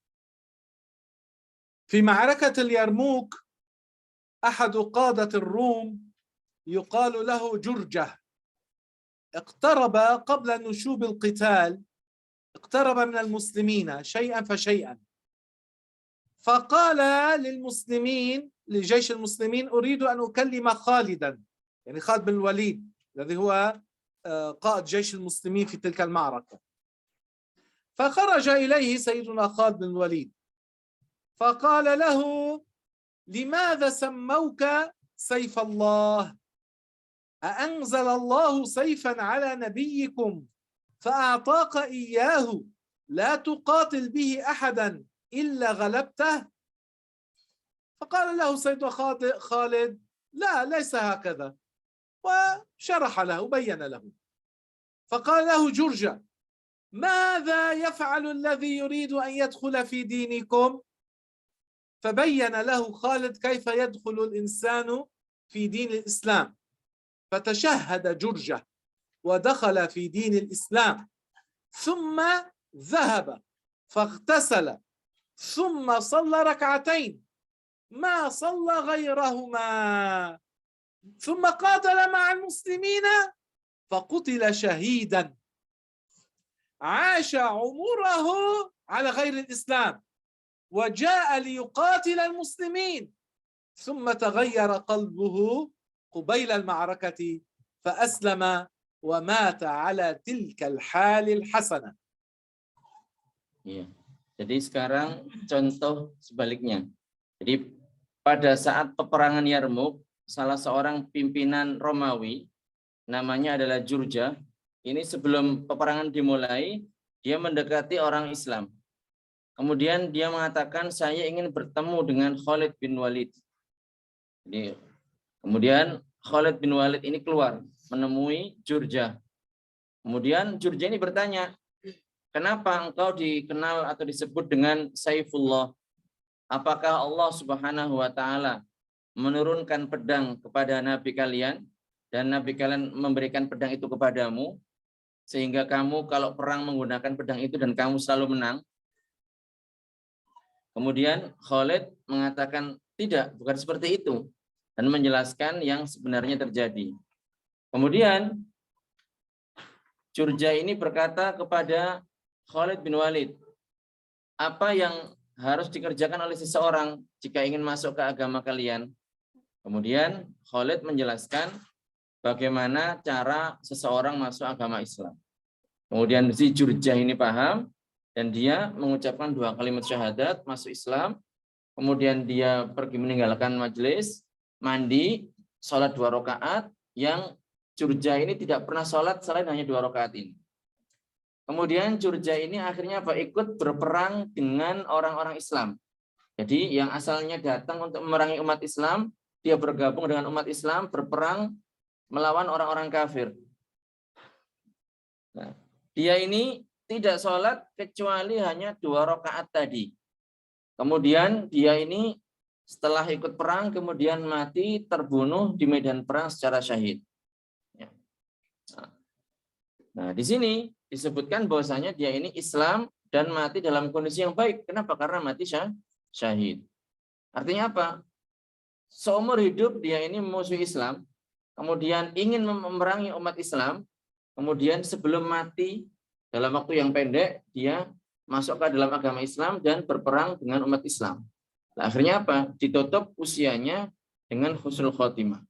في معركة اليرموك أحد قادة الروم يقال له جرجة اقترب قبل نشوب القتال، اقترب من المسلمين شيئا فشيئا، فقال للمسلمين لجيش المسلمين أريد أن أكلم خالدا، يعني خالد بن الوليد الذي هو قائد جيش المسلمين في تلك المعركة. فخرج إليه سيدنا خالد بن الوليد فقال له لماذا سموك سيف الله؟ أأنزل الله سيفا على نبيكم فأعطاك إياه لا تقاتل به أحدا إلا غلبته؟ فقال له سيدنا خالد لا ليس هكذا، وشرح له وبين له. فقال له جرجة ماذا يفعل الذي يريد أن يدخل في دينكم؟ فبين له خالد كيف يدخل الإنسان في دين الإسلام، فتشهد جرجة ودخل في دين الإسلام، ثم ذهب فاغتسل ثم صلى ركعتين ما صلى غيرهما، ثم قاتل مع المسلمين فقتل شهيدا عاش عمره على غير الإسلام وجاء ليقاتل المسلمين ثم تغير قلبه قبيل المعركة فأسلم ومات على تلك الحال الحسنة. Ya. Jadi sekarang contoh sebaliknya. Jadi pada saat peperangan Yarmuk, salah seorang pimpinan Romawi namanya adalah Jurja. Ini sebelum peperangan dimulai, dia mendekati orang Islam. Kemudian dia mengatakan, saya ingin bertemu dengan Khalid bin Walid. Jadi, kemudian Khalid bin Walid ini keluar menemui Jurja. Kemudian Jurja ini bertanya, kenapa engkau dikenal atau disebut dengan Saifullah? Apakah Allah Subhanahu wa Ta'ala menurunkan pedang kepada nabi kalian dan nabi kalian memberikan pedang itu kepadamu sehingga kamu kalau perang menggunakan pedang itu dan kamu selalu menang? Kemudian Khalid mengatakan tidak, bukan seperti itu, dan menjelaskan yang sebenarnya terjadi. Kemudian Jurja ini berkata kepada Khalid bin Walid, apa yang harus dikerjakan oleh seseorang jika ingin masuk ke agama kalian? Kemudian Khalid menjelaskan bagaimana cara seseorang masuk agama Islam. Kemudian si Jurja ini paham, dan dia mengucapkan 2 kalimat syahadat, masuk Islam. Kemudian dia pergi meninggalkan majelis, mandi, sholat 2 rakaat, yang Jurja ini tidak pernah sholat selain hanya 2 rakaat ini. Kemudian Jurja ini akhirnya apa? Ikut berperang dengan orang-orang Islam. Jadi yang asalnya datang untuk memerangi umat Islam, dia bergabung dengan umat Islam, berperang melawan orang-orang kafir. Nah, dia ini tidak sholat kecuali hanya 2 rakaat tadi. Kemudian dia ini setelah ikut perang, kemudian mati, terbunuh di medan perang secara syahid. Nah, di sini disebutkan bahwasanya dia ini Islam dan mati dalam kondisi yang baik. Kenapa? Karena mati syahid. Artinya apa? Seumur hidup dia ini memusuhi Islam, kemudian ingin memerangi umat Islam, kemudian sebelum mati dalam waktu yang pendek dia masuk ke dalam agama Islam dan berperang dengan umat Islam. Nah, akhirnya apa? Ditutup usianya dengan husnul khotimah.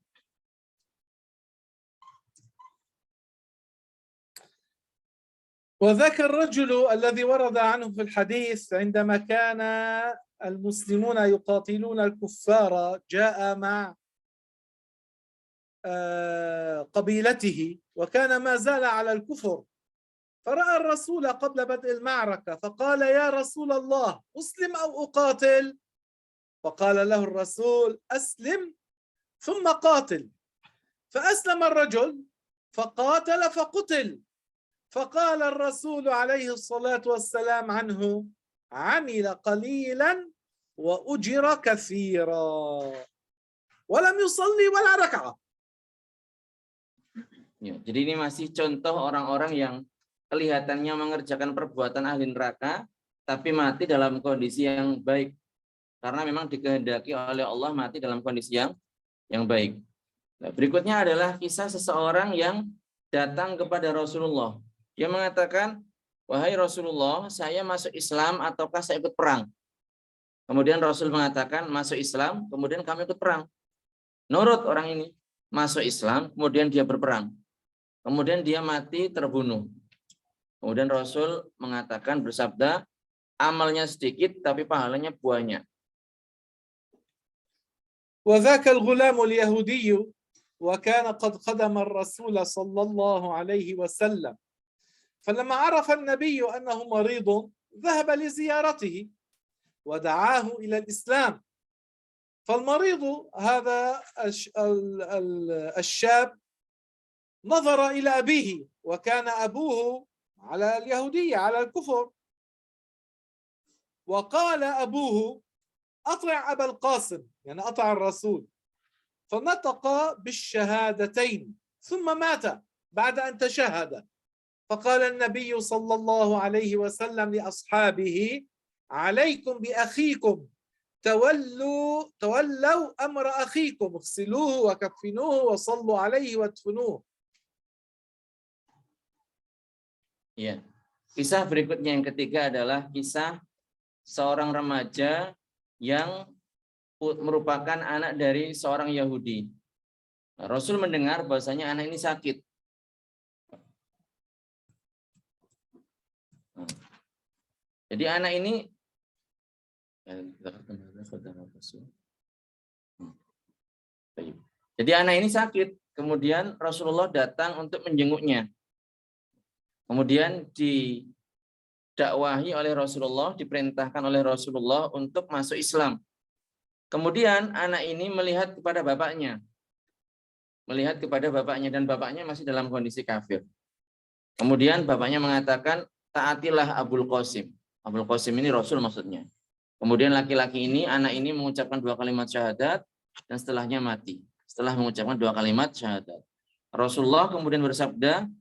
وذاك الرجل الذي ورد عنه في الحديث عندما كان المسلمون يقاتلون الكفار جاء مع قبيلته وكان ما زال على الكفر، فرأى الرسول قبل بدء المعركة فقال: يا رسول الله أسلم أو أقاتل؟ فقال له الرسول: أسلم ثم قاتل. فأسلم الرجل فقاتل فقتل، فقال الرسول عليه الصلاة والسلام عنه: عمل قليلا وأجر كثيرا ولم يصلي ولا ركعة. Ya, jadi ini masih contoh orang-orang yang kelihatannya mengerjakan perbuatan ahli neraka, tapi mati dalam kondisi yang baik. Karena memang dikehendaki oleh Allah mati dalam kondisi yang baik. Nah, berikutnya adalah kisah seseorang yang datang kepada Rasulullah. Dia mengatakan, wahai Rasulullah, saya masuk Islam ataukah saya ikut perang? Kemudian Rasul mengatakan, masuk Islam, kemudian kami ikut perang. Nurut orang ini, masuk Islam, kemudian dia berperang. Kemudian dia mati terbunuh. Kemudian Rasul mengatakan, bersabda, amalnya sedikit tapi pahalanya banyak. وذاك الغلام اليهودي وكان قد خدم الرسول صلى الله عليه وسلم، فلما عرف النبي أنه مريض ذهب لزيارته ودعاه إلى الإسلام. فالمريض هذا الشاب نظر إلى أبيه وكان أبوه على اليهودية على الكفر، وقال أبوه: أطع أبا القاسم، يعني أطع الرسول، فنطق بالشهادتين ثم مات بعد أن تشهد. فقال النبي صلى الله عليه وسلم لأصحابه: عليكم بأخيكم، تولوا أمر أخيكم، اغسلوه وكفنوه وصلوا عليه وادفنوه. Ya. Kisah berikutnya yang ketiga adalah kisah seorang remaja yang merupakan anak dari seorang Yahudi. Rasul mendengar bahwasanya anak ini sakit. Jadi anak ini sakit. Kemudian Rasulullah datang untuk menjenguknya. Kemudian didakwahi oleh Rasulullah, diperintahkan oleh Rasulullah untuk masuk Islam. Kemudian anak ini melihat kepada bapaknya. Dan bapaknya masih dalam kondisi kafir. Kemudian bapaknya mengatakan, taatilah Abul Qasim. Abul Qasim ini Rasul maksudnya. Kemudian laki-laki ini, anak ini mengucapkan 2 kalimat syahadat dan setelahnya mati. Setelah mengucapkan 2 kalimat syahadat. Rasulullah kemudian bersabda,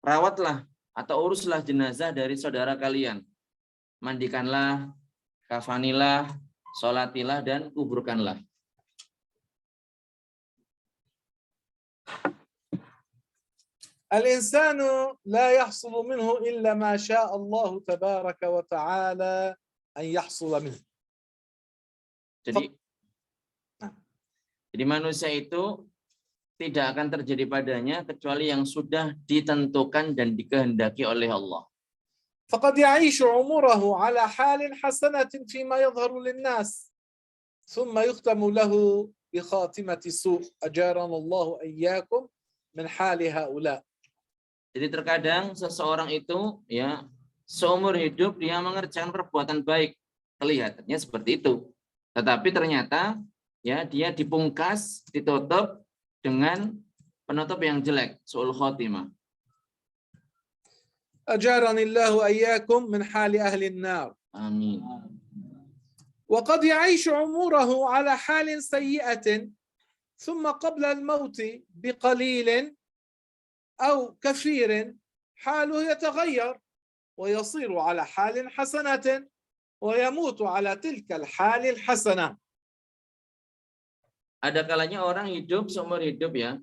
rawatlah atau uruslah jenazah dari saudara kalian. Mandikanlah, kafanilah, sholatilah, dan kuburkanlah. الإنسان لا يحصل منه إلا ما شاء الله تبارك وتعالى أن يحصل منه. Jadi manusia itu tidak akan terjadi padanya kecuali yang sudah ditentukan dan dikehendaki oleh Allah. فقد يعيش عمره على حال حسنة فيما يظهر للناس ثم يختم له بخاتمة سوء. أجارنا الله إياكم من حال هؤلاء. Jadi terkadang seseorang itu ya seumur hidup dia mengerjakan perbuatan baik, kelihatannya seperti itu. Tetapi ternyata ya dia dipungkas, ditutup dengan penutup yang jelek, su'ul khotimah. أجارني الله وإياكم من حال أهل النار. Amin. وقد يعيش عمره على حال سيئة ثم قبل الموت بقليل أو كثير حاله يتغير ويصير على حال حسنة ويموت على تلك الحال الحسنة. Ada kalanya orang hidup seumur hidup ya,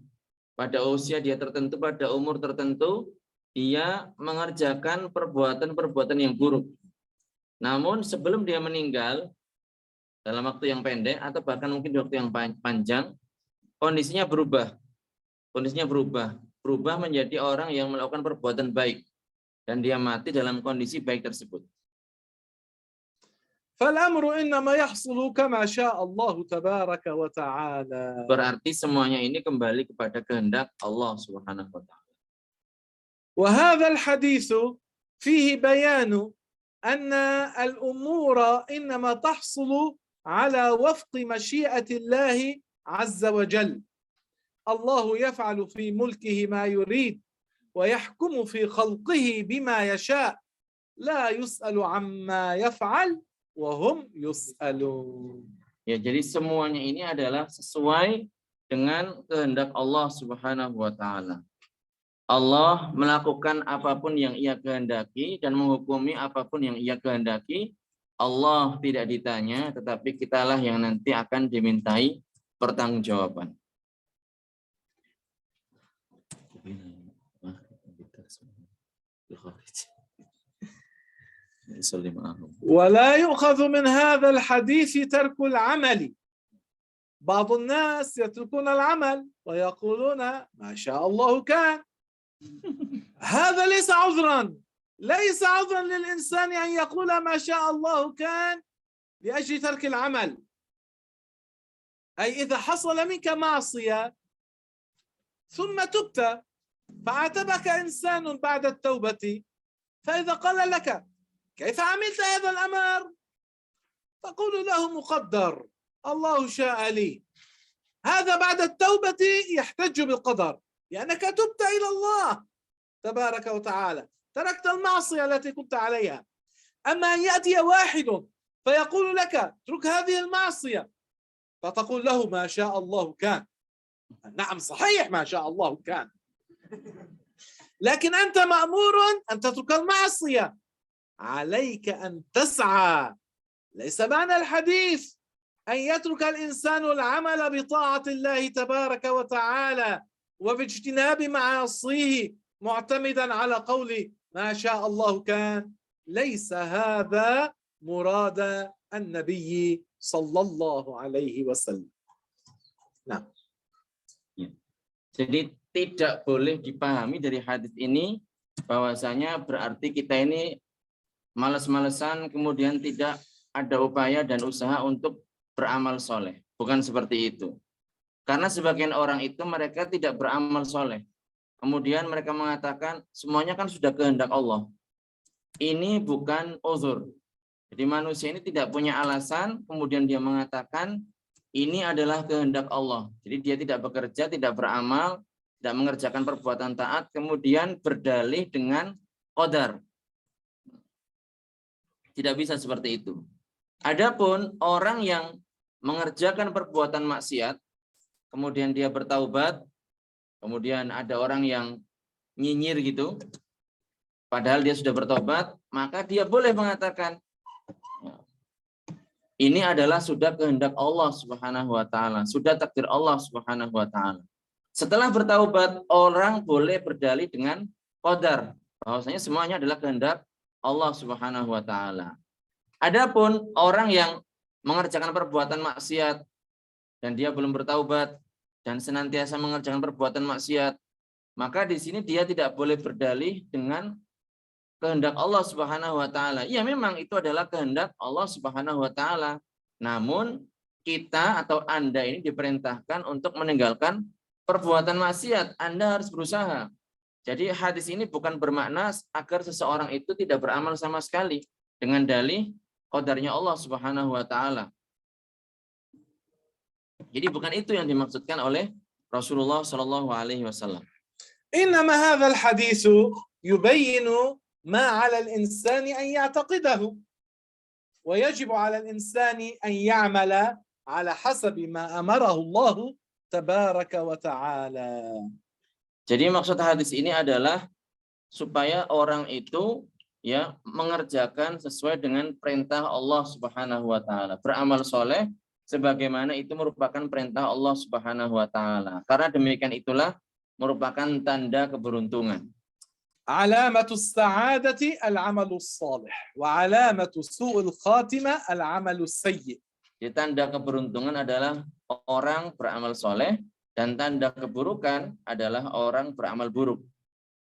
pada usia dia tertentu, pada umur tertentu, dia mengerjakan perbuatan-perbuatan yang buruk. Namun sebelum dia meninggal, dalam waktu yang pendek atau bahkan mungkin waktu yang panjang, kondisinya berubah. Kondisinya berubah menjadi orang yang melakukan perbuatan baik. Dan dia mati dalam kondisi baik tersebut. فالأمر إنما يحصل كما شاء الله تبارك وتعالى. Berarti semuanya ini kembali kepada kehendak Allah Subhanahu wa taala. وهذا الحديث فيه بيان أن الأمور إنما تحصل على وفق مشيئة الله عز وجل. الله يفعل في ملكه ما يريد ويحكم في خلقه بما يشاء لا يسأل عما يفعل وهم يسألون. Ya, jadi semuanya ini adalah sesuai dengan kehendak Allah Subhanahu wa taala. Allah melakukan apapun yang Ia kehendaki dan menghukumi apapun yang Ia kehendaki. Allah tidak ditanya, tetapi kitalah yang nanti akan dimintai pertanggungjawaban. ولا يؤخذ من هذا الحديث ترك العمل. بعض الناس يتركون العمل ويقولون ما شاء الله كان. هذا ليس عذرا، ليس عذرا للإنسان أن يقول ما شاء الله كان لأجل ترك العمل. أي إذا حصل منك معصية ثم تبت فعاتبك إنسان بعد التوبة، فإذا قال لك كيف عملت هذا الأمر؟ تقول له مقدر، الله شاء لي. هذا بعد التوبة يحتج بالقدر لأنك تبت إلى الله تبارك وتعالى، تركت المعصية التي كنت عليها. أما أن يأتي واحد فيقول لك اترك هذه المعصية فتقول له ما شاء الله كان. نعم صحيح ما شاء الله كان، لكن أنت مأمور أن تترك المعصية، عليك أن تسعى. ليس معنى الحديث أن يترك الإنسان العمل بطاعة الله تبارك وتعالى وباجتناب معاصيه معتمدا على قول ما شاء الله كان. ليس هذا مراد النبي صلى الله عليه وسلم. Nah. Jadi tidak boleh dipahami dari hadis ini bahwasanya berarti kita ini malas-malesan kemudian tidak ada upaya dan usaha untuk beramal soleh. Bukan seperti itu. Karena sebagian orang itu mereka tidak beramal soleh. Kemudian mereka mengatakan semuanya kan sudah kehendak Allah. Ini bukan uzur. Jadi manusia ini tidak punya alasan kemudian dia mengatakan ini adalah kehendak Allah. Jadi dia tidak bekerja, tidak beramal, tidak mengerjakan perbuatan taat, kemudian berdalih dengan qadar. Tidak bisa seperti itu. Adapun orang yang mengerjakan perbuatan maksiat, kemudian dia bertaubat, kemudian ada orang yang nyinyir gitu, padahal dia sudah bertobat, maka dia boleh mengatakan, ini adalah sudah kehendak Allah Subhanahu wa taala, sudah takdir Allah Subhanahu wa taala. Setelah bertaubat, orang boleh berdalih dengan qadar, bahwasanya semuanya adalah kehendak Allah Subhanahu wa taala. Adapun orang yang mengerjakan perbuatan maksiat dan dia belum bertaubat dan senantiasa mengerjakan perbuatan maksiat, maka di sini dia tidak boleh berdalih dengan kehendak Allah Subhanahu wa taala. Ya memang itu adalah kehendak Allah Subhanahu wa taala. Namun kita atau Anda ini diperintahkan untuk meninggalkan perbuatan maksiat. Anda harus berusaha. Jadi hadis ini bukan bermakna agar seseorang itu tidak beramal sama sekali dengan dalih qadarnya Allah Subhanahu wa taala. Jadi bukan itu yang dimaksudkan oleh Rasulullah Shallallahu alaihi wasallam. إنما هذا الحديث يبين ما على الإنسان أن يعتقده ويجب على الإنسان أن يعمل على حسب ما أمره الله تبارك وتعالى. Jadi maksud hadis ini adalah supaya orang itu ya mengerjakan sesuai dengan perintah Allah Subhanahu wa taala, beramal soleh sebagaimana itu merupakan perintah Allah Subhanahu wa taala. Karena demikian itulah merupakan tanda keberuntungan. علامة السعادة العمل الصالح وعلامة سوء الخاتمة العمل السيء. Jadi tanda keberuntungan adalah orang beramal soleh dan tanda keburukan adalah orang beramal buruk.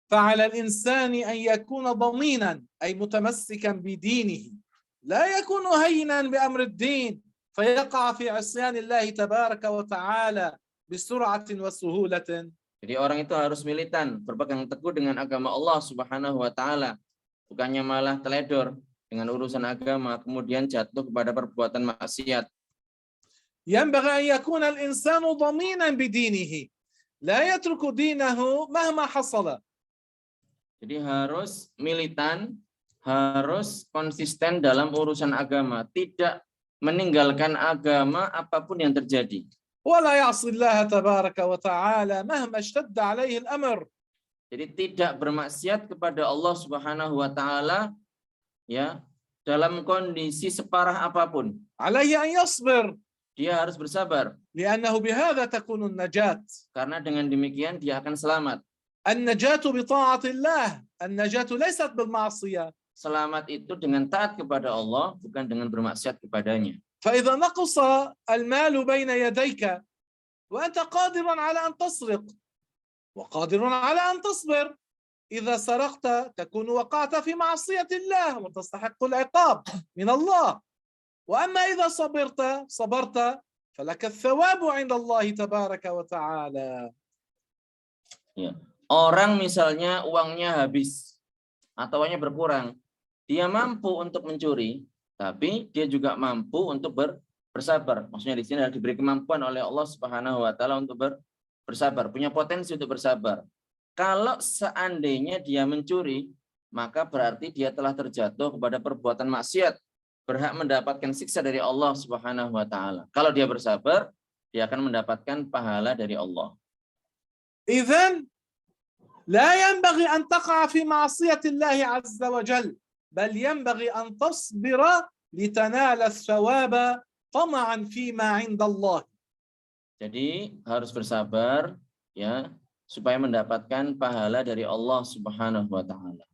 فعلى الإنسان أن يكون ضمينا أي متمسكا بدينه لا يكون هينا بأمر الدين فيقع في عصيان الله تبارك وتعالى بسرعة وسهولة. Jadi orang itu harus militan, berpegang teguh dengan agama Allah Subhanahu wa taala, bukannya malah teledor dengan urusan agama kemudian jatuh kepada perbuatan maksiat. ينبغي أن يكون الإنسان ضمينا بدينه لا يترك دينه مهما حصل. Jadi harus militan, harus konsisten dalam urusan agama, tidak meninggalkan agama apapun yang terjadi. ولا يعصي الله تبارك وتعالى مهما اشتد عليه الأمر. Jadi tidak bermaksiat kepada Allah Subhanahu wa taala ya dalam kondisi separah apapun. عليه أن يصبر Dia harus bersabar لأنه بهذا تكون النجاة. karena dengan demikian dia akan selamat. النجاة بطاعة الله، النجاة ليست بالمعصية. Selamat itu dengan taat kepada Allah, bukan dengan bermaksiat kepadanya. فإذا نقص المال بين يديك وأنت قادر على أن تسرق وقادر على أن تصبر، إذا سرقت تكون وقعت في معصية الله وتستحق العقاب من الله، وأما إذا صبرت فلك الثواب عند الله تبارك وتعالى. Ya. Orang misalnya uangnya habis atau uangnya berkurang, dia mampu untuk mencuri, tapi dia juga mampu untuk bersabar. Maksudnya di sini adalah diberi kemampuan oleh Allah Subhanahu wa taala untuk bersabar, punya potensi untuk bersabar. Kalau seandainya dia mencuri, maka berarti dia telah terjatuh kepada perbuatan maksiat, berhak mendapatkan siksa dari Allah Subhanahu wa taala. Kalau dia bersabar, dia akan mendapatkan pahala dari Allah. إذن لا ينبغي أن تقع في معصية الله عز وجل، بل ينبغي أن تصبر لتنال الثواب طمعا فيما عند الله. Jadi harus bersabar ya supaya mendapatkan pahala dari Allah Subhanahu wa taala.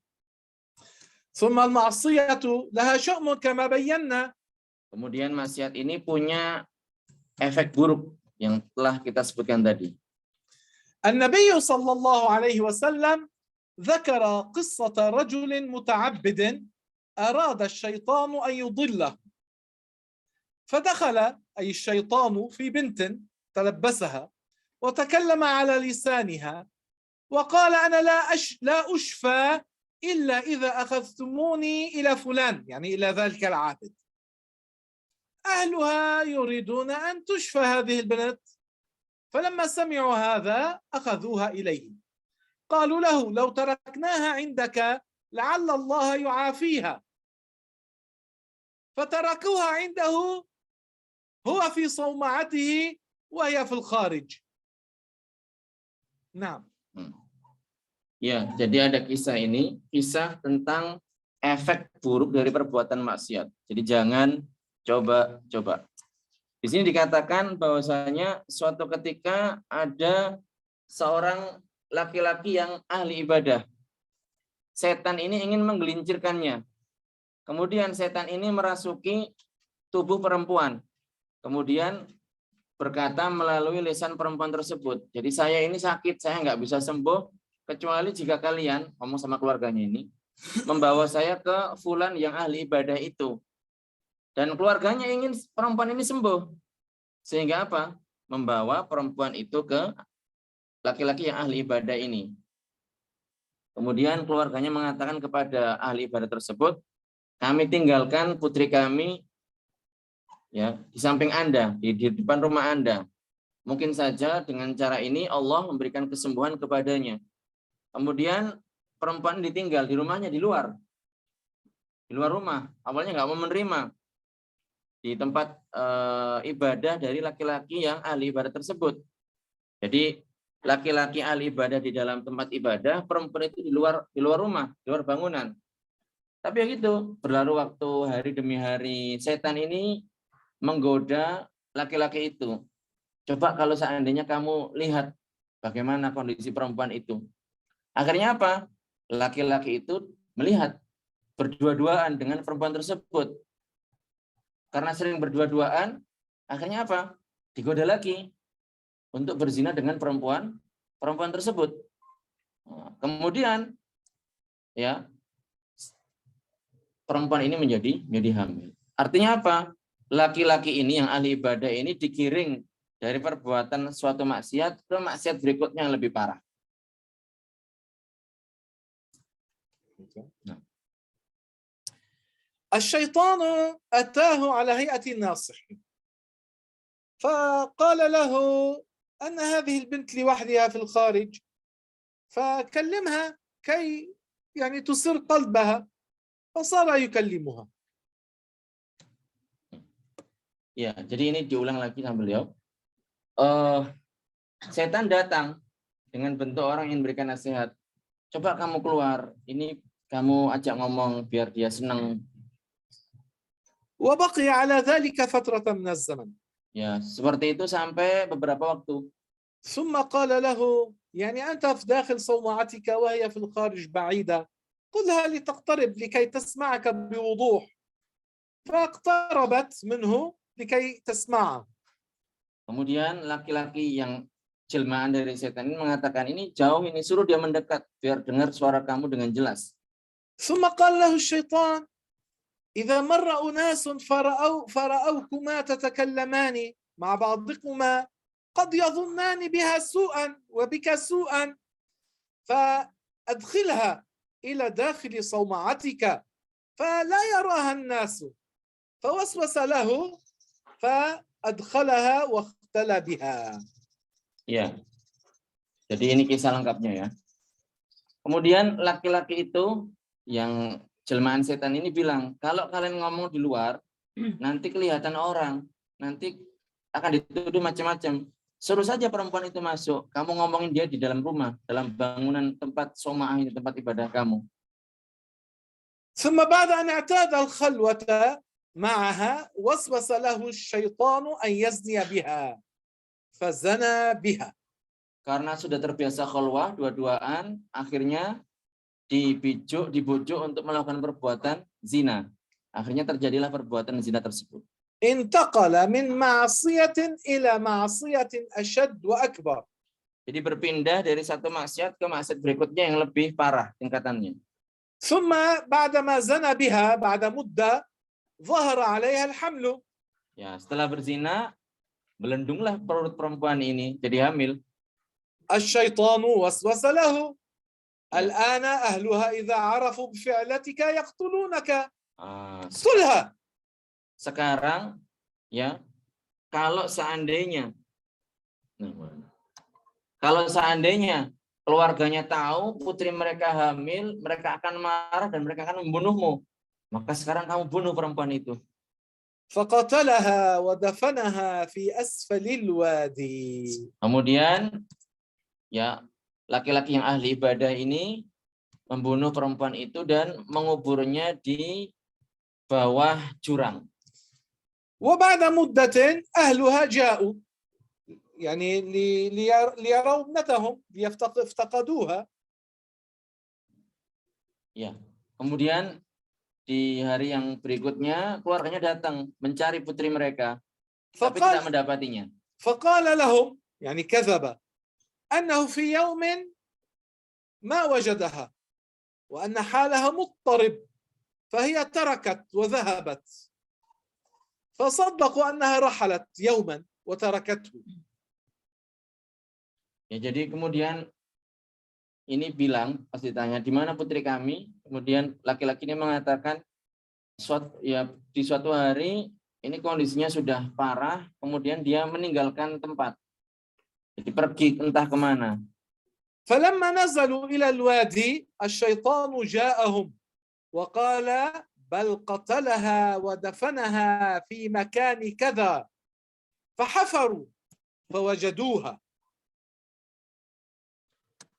ثم المعصية لها شؤم كما بينا. Kemudian maksiat ini punya efek buruk yang telah kita sebutkan tadi. النبي صلى الله عليه وسلم ذكر قصة رجل متعبد أراد الشيطان أن يضله، فدخل أي الشيطان في بنت تلبسها وتكلم على لسانها وقال أنا لا أشفى إلا إذا أخذتموني إلى فلان، يعني إلى ذلك العابد. أهلها يريدون أن تشفى هذه البنت، فلما سمعوا هذا أخذوها إليه، قالوا له لو تركناها عندك لعل الله يعافيها، فتركوها عنده هو في صومعته وهي في الخارج. نعم. Ya, jadi ada kisah ini, kisah tentang efek buruk dari perbuatan maksiat. Jadi jangan coba-coba. Di sini dikatakan bahwasanya suatu ketika ada seorang laki-laki yang ahli ibadah. Setan ini ingin menggelincirkannya. Kemudian setan ini merasuki tubuh perempuan. Kemudian berkata melalui lisan perempuan tersebut. Jadi saya ini sakit, saya nggak bisa sembuh kecuali jika kalian, ngomong sama keluarganya ini, membawa saya ke fulan yang ahli ibadah itu. Dan keluarganya ingin perempuan ini sembuh. Sehingga apa? Membawa perempuan itu ke laki-laki yang ahli ibadah ini. Kemudian keluarganya mengatakan kepada ahli ibadah tersebut, kami tinggalkan putri kami ya di samping Anda, di depan rumah Anda. Mungkin saja dengan cara ini Allah memberikan kesembuhan kepadanya. Kemudian perempuan ditinggal di rumahnya di luar rumah. Awalnya nggak mau menerima di tempat ibadah dari laki-laki yang ahli ibadah tersebut. Jadi laki-laki ahli ibadah di dalam tempat ibadah, perempuan itu di luar rumah, di luar bangunan. Tapi ya gitu, berlalu waktu hari demi hari, setan ini menggoda laki-laki itu. Coba kalau seandainya kamu lihat bagaimana kondisi perempuan itu. Akhirnya apa? Laki-laki itu melihat berdua-duaan dengan perempuan tersebut. Karena sering berdua-duaan, akhirnya apa? Digoda lagi untuk berzina dengan perempuan tersebut. Kemudian ya perempuan ini menjadi hamil. Artinya apa? Laki-laki ini yang ahli ibadah ini digiring dari perbuatan suatu maksiat ke maksiat berikutnya yang lebih parah. Nah. الشيطان أتاه على هيئة الناصح فقال له أن هذه البنت لوحدها في الخارج فكلمها كي يعني تصر قلبها فصار يكلمها. Ya, jadi ini diulang lagi sama beliau. Setan datang dengan bentuk orang yang memberikan nasihat. Coba kamu keluar, ini kamu ajak ngomong biar dia senang. وبقي على ذلك فترة من الزمن. Ya, seperti itu sampai beberapa waktu. ثم قال له يعني أنت في داخل صومعتك وهي في الخارج بعيدة خذها لتقترب لكي تسمعك بوضوح فاقتربت منه لكي تسمعه. Kemudian laki-laki yang jelmaan dari setan ini mengatakan ini jauh, ini suruh dia mendekat biar dengar suara kamu dengan jelas. ثم قال له الشيطان إذا مر أناس فرأوكما تتكلمان مع بعضكما قد يظنان بها سوءا وبك سوءا فأدخلها إلى داخل صومعتك فلا يراها الناس فوسوس له فأدخلها واختلى بها. Ya, jadi ini kisah lengkapnya ya. Kemudian laki-laki itu yang jelmaan setan ini bilang, kalau kalian ngomong di luar, nanti kelihatan orang, nanti akan dituduh macam-macam. Suruh saja perempuan itu masuk, kamu ngomongin dia di dalam rumah, dalam bangunan tempat soma'ah ini, tempat ibadah kamu. ثم بعد أن اعتاد الخلوة معها وسوس له الشيطان أن يزني بها فزنى بها. Karena sudah terbiasa khalwah dua-duaan, akhirnya dibujuk untuk melakukan perbuatan zina. Akhirnya terjadilah perbuatan zina tersebut. انتقل من معصية إلى معصية أشد وأكبر. Jadi berpindah dari satu maksiat ke maksiat berikutnya yang lebih parah tingkatannya. ثم بعدما زنى بها بعد مدة ظهر عليها الحمل. Ya, setelah berzina, melendunglah perut perempuan ini jadi hamil. الشيطان وسوس له الآن أهلها إذا عرفوا بفعلتك يقتلونك اقتلها. Sekarang ya, kalau seandainya keluarganya tahu putri mereka hamil, mereka akan marah dan mereka akan membunuhmu. Maka sekarang kamu bunuh perempuan itu. فقتلها ودفنها في أسفل الوادي. Kemudian ya, laki-laki yang ahli ibadah ini membunuh perempuan itu dan menguburnya di bawah jurang. وبعد مدة أهلها جاءوا يعني ليروا ابنتهم افتقدوها. Ya, kemudian di hari yang berikutnya keluarganya datang mencari putri mereka, tapi tidak mendapatinya. فقال لهم يعني كذب أنه في يوم ما وجدها وأن حالها مضطرب فهي تركت وذهبت فصدقوا أنها رحلت يوما وتركته. Ya, jadi kemudian ini bilang, pas ditanya, di mana putri kami? Kemudian laki-laki ini mengatakan, di suatu hari, ini kondisinya sudah parah, kemudian dia meninggalkan tempat. Jadi pergi entah kemana. فلما نزلوا إلى الوادي الشيطان جاءهم وقال بل قتلها ودفنها في مكان كذا فحفروا فوجدوها.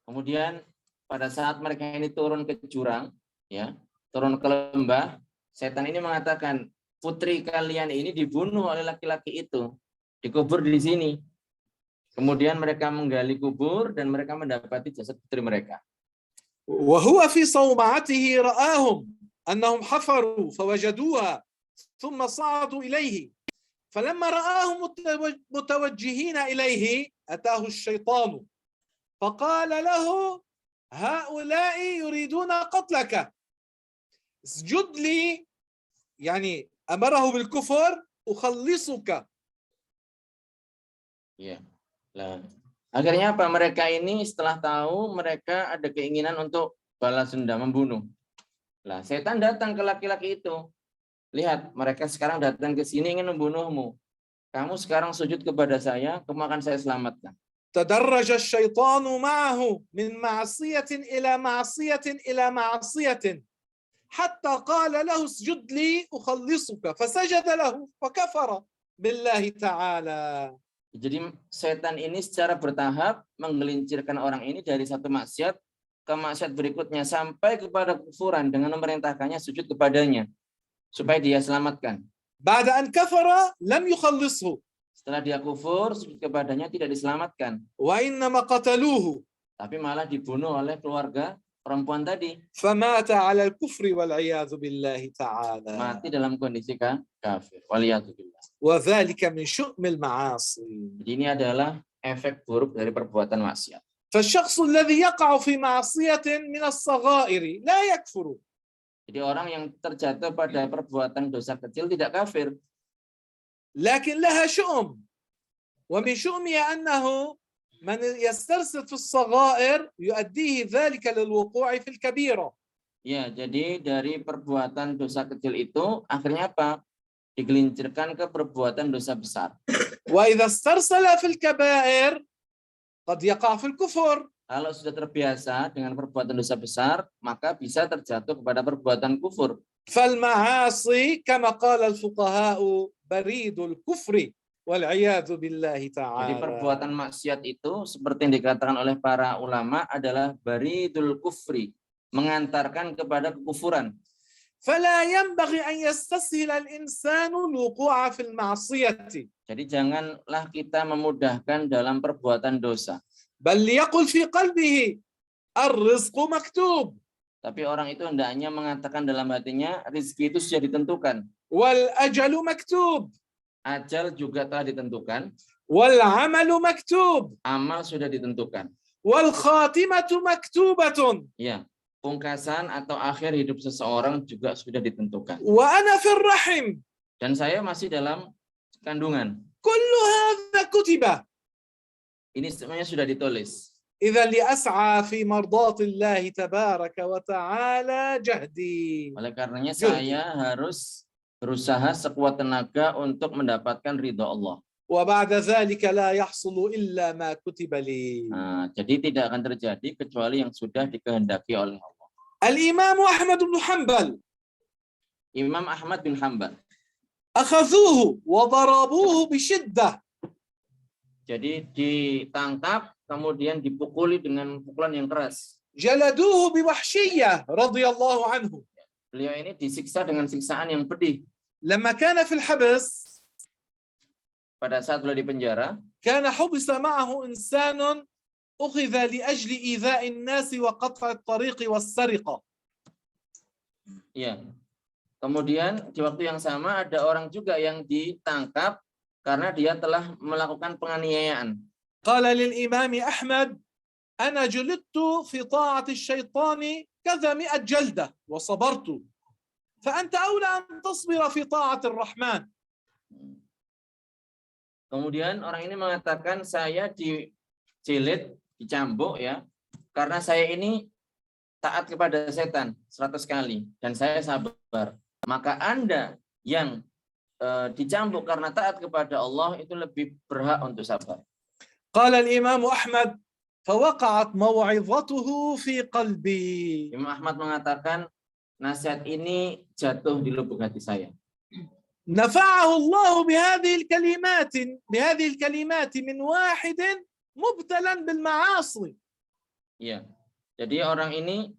Kemudian pada saat mereka ini turun ke jurang, ya, turun ke lembah, setan ini mengatakan, putri kalian ini dibunuh oleh laki-laki itu, dikubur di sini. Kemudian mereka menggali kubur dan mereka mendapati jasad putri mereka. وهو في صومعته رآهم أنهم حفروا فوجدوها ثم صعدوا إليه فلما رآهم متوجهين إليه أتاه الشيطان فقال له هؤلاء يريدون قتلك اسجد لي يعني أمره بالكفر أخلصك. Ya. Nah, akhirnya apa? Mereka ini setelah tahu mereka ada keinginan untuk balas dendam, membunuh. Lah, setan datang ke laki-laki itu. Lihat, mereka sekarang datang ke sini ingin membunuhmu. Kamu sekarang sujud kepada saya, kamu akan saya selamatkan. تدرج الشيطان معه من معصية إلى معصية إلى معصية حتى قال له اسجد لي أخلصك فسجد له فكفر بالله تعالى. Jadi setan ini secara bertahap menggelincirkan orang ini dari satu maksiat ke maksiat berikutnya sampai kepada kufuran dengan memerintahkannya sujud kepadanya supaya dia selamatkan. بعد أن كفر لم يخلصه. Setelah dia kufur, sujud kepadanya tidak diselamatkan. وإنما قتلوه. Tapi malah dibunuh oleh keluarga perempuan tadi. فمات على الكفر والعياذ بالله تعالى. Mati dalam kondisi kafir. Waliyadzubillah. وذلك من شؤم المعاصي. Jadi ini adalah efek buruk dari perbuatan maksiat. فالشخص الذي يقع في معصية من الصغائر لا يكفر. Jadi orang yang terjatuh pada perbuatan dosa kecil tidak kafir. لكن لها شؤم ومن شؤمها أنه من يسترسل في الصغائر يؤديه ذلك للوقوع في الكبيرة. Ya, jadi dari perbuatan dosa kecil itu akhirnya apa? Digelincirkan ke perbuatan dosa besar. وإذا استرسل في الكبائر قد يقع في الكفر. Kalau sudah terbiasa dengan perbuatan dosa besar, maka bisa terjatuh kepada perbuatan kufur. فالمعاصي كما قال الفقهاء بريد الكفر والعياذ بالله Jadi تعالى. perbuatan maksiat itu seperti yang dikatakan oleh para ulama adalah baridul kufri, mengantarkan kepada kekufuran. فلا ينبغي أن يستسهل الإنسان الوقوع في المعصية. Jadi janganlah kita memudahkan dalam perbuatan dosa. بل ليقل في قلبه الرزق مكتوب. Tapi orang itu hendaknya mengatakan dalam hatinya, rezeki itu sudah ditentukan. والأجل مكتوب. Ajal juga telah ditentukan. والعمل مكتوب. Amal sudah ditentukan. والخاتمة مكتوبة. Ya, pungkasan atau akhir hidup seseorang juga sudah ditentukan. وأنا في الرحم. Dan saya masih dalam kandungan. كل هذا كتب. Ini semuanya sudah ditulis. إذا لأسعى في مرضاة الله تبارك وتعالى جهدي. Oleh karenanya saya harus berusaha sekuat tenaga untuk mendapatkan ridha Allah. وبعد ذلك لا يحصل إلا ما كتب لي. Nah, jadi tidak akan terjadi kecuali yang sudah dikehendaki oleh Allah. الإمام أحمد بن حنبل Imam Ahmad bin Hanbal. أخذوه وضربوه بشدة. Jadi ditangkap, kemudian dipukuli dengan pukulan yang keras. جلدوه بوحشية رضي الله عنه. Beliau ini disiksa dengan siksaan yang pedih. لما كان في الحبس Pada saat beliau di penjara, كان حبس معه إنسان أخذ لأجل إيذاء الناس وقطع الطريق والسرقة. ya. Kemudian di waktu yang sama ada orang juga yang ditangkap karena dia telah melakukan penganiayaan. قال للإمام أحمد أنا جلدت في طاعة الشيطان كذا 100 جلدة وصبرت فأنت أولى أن تصبر في طاعة الرحمن. Kemudian orang ini mengatakan saya dijilid, dicambuk ya karena saya ini taat kepada setan 100 kali dan saya sabar, maka Anda yang dicambuk karena taat kepada Allah itu lebih berhak untuk sabar. قال الإمام أحمد فوقعت موعظته في قلبي. Imam Ahmad mengatakan nasihat ini jatuh di lubuk hati saya. نفعه الله بهذه الكلمات من واحد مبتلا بالمعاصي. Ya. Jadi orang ini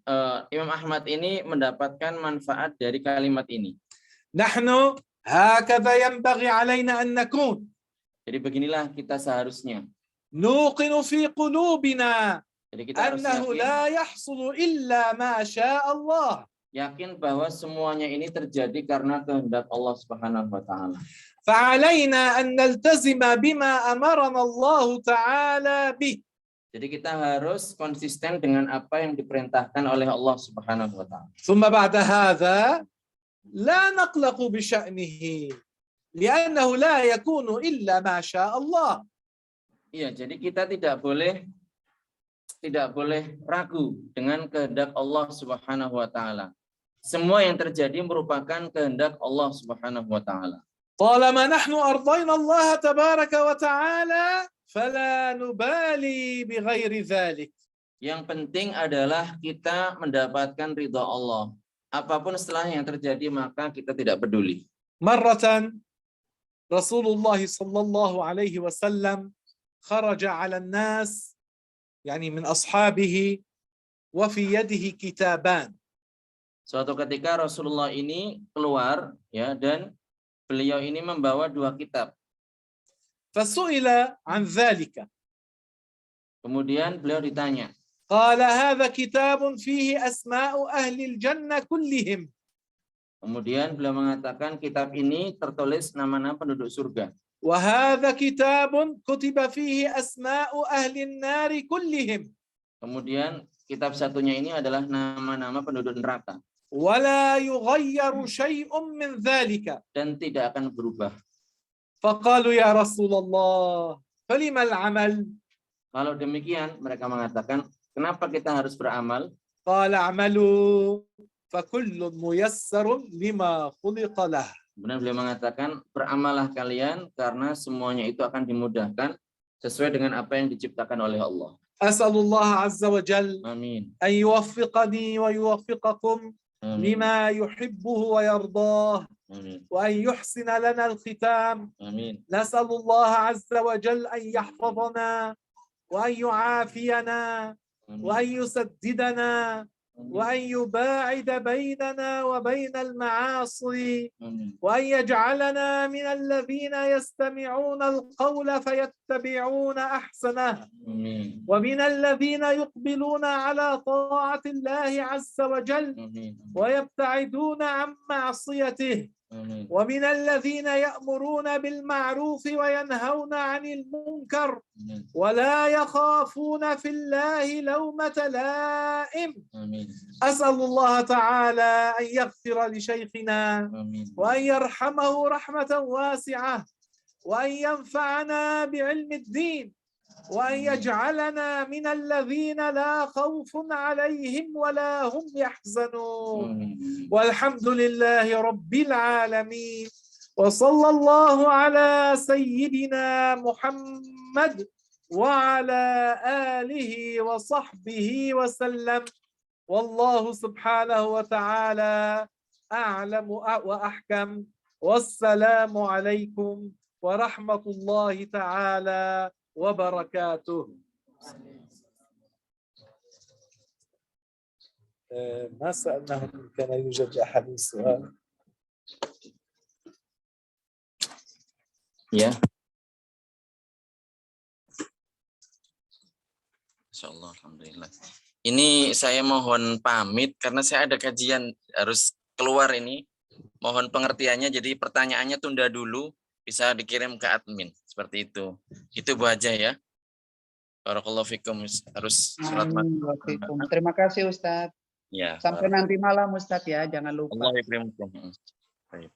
Imam Ahmad ini mendapatkan manfaat dari kalimat ini. نحن هكذا ينبغي علينا أن نكون. Jadi beginilah kita seharusnya. نوقن في قلوبنا Jadi kita harus أنه لا يحصل إلا ما شاء الله. Yakin bahwa semuanya ini terjadi karena kehendak Allah Subhanahu wa taala. فعلينا أن نلتزم بما أمرنا الله تعالى به. Jadi kita harus konsisten dengan apa yang diperintahkan oleh Allah Subhanahu wa taala. ثم بعد هذا لا نقلق بشأنه لأنه لا يكون إلا ما شاء الله. Iya, jadi kita tidak boleh ragu dengan kehendak Allah Subhanahu wa taala. Semua yang terjadi merupakan kehendak Allah Subhanahu wa taala. طالما نحن أرضينا الله تبارك وتعالى فلا نبالي بغير ذلك. Yang penting adalah kita mendapatkan ridha Allah. Apapun setelah yang terjadi maka kita tidak peduli. مرة رسول الله صلى الله عليه وسلم خرج على الناس يعني من أصحابه وفي يده كتابان. Suatu ketika Rasulullah ini keluar ya dan beliau ini membawa 2 kitab. فسئل عن ذلك. Kemudian beliau ditanya. قال هذا كتاب فيه أسماء أهل الجنة كلهم. Kemudian beliau mengatakan kitab ini tertulis nama-nama penduduk surga. وهذا كتاب كتب فيه أسماء أهل النار كلهم. Kemudian kitab satunya ini adalah nama-nama penduduk neraka. ولا يغير شيء من ذلك. Dan tidak akan berubah. فقالوا يا رسول الله فلم العمل. Kalau demikian mereka mengatakan, kenapa kita harus beramal? قال اعملوا فكل ميسر لما خلق له. Kemudian beliau mengatakan, beramallah kalian karena semuanya itu akan dimudahkan sesuai dengan apa yang diciptakan oleh Allah. أسأل الله عز وجل Amin. أن يوفقني ويوفقكم Amin. لما يحبه ويرضاه Amin. وأن يحسن لنا الختام. Amin. نسأل الله عز وجل أن يحفظنا وأن يعافينا وأن يسددنا وأن يباعد بيننا وبين المعاصي وأن يجعلنا من الذين يستمعون القول فيتبعون أحسنه ومن الذين يقبلون على طاعة الله عز وجل ويبتعدون عن معصيته ومن الذين يأمرون بالمعروف وينهون عن المنكر ولا يخافون في الله لومة لائم. أسأل الله تعالى أن يغفر لشيخنا وأن يرحمه رحمة واسعة وأن ينفعنا بعلم الدين وأن يجعلنا من الذين لا خوف عليهم ولا هم يحزنون. والحمد لله رب العالمين وصلى الله على سيدنا محمد وعلى آله وصحبه وسلم والله سبحانه وتعالى أعلم وأحكم والسلام عليكم ورحمة الله تعالى وبركاته. ما سألناهم إن كان يوجد أحد السؤال. Ya. Insyaallah, alhamdulillah. Ini saya mohon pamit karena saya ada kajian harus keluar ini. Mohon pengertiannya, jadi pertanyaannya tunda dulu, bisa dikirim ke admin seperti itu. Itu Bu aja ya. Barakallahu fikum, harus surat. Terima kasih Ustadz. Ya. Sampai nanti malam Ustadz ya, jangan lupa. Allah yakrimukum. Baik.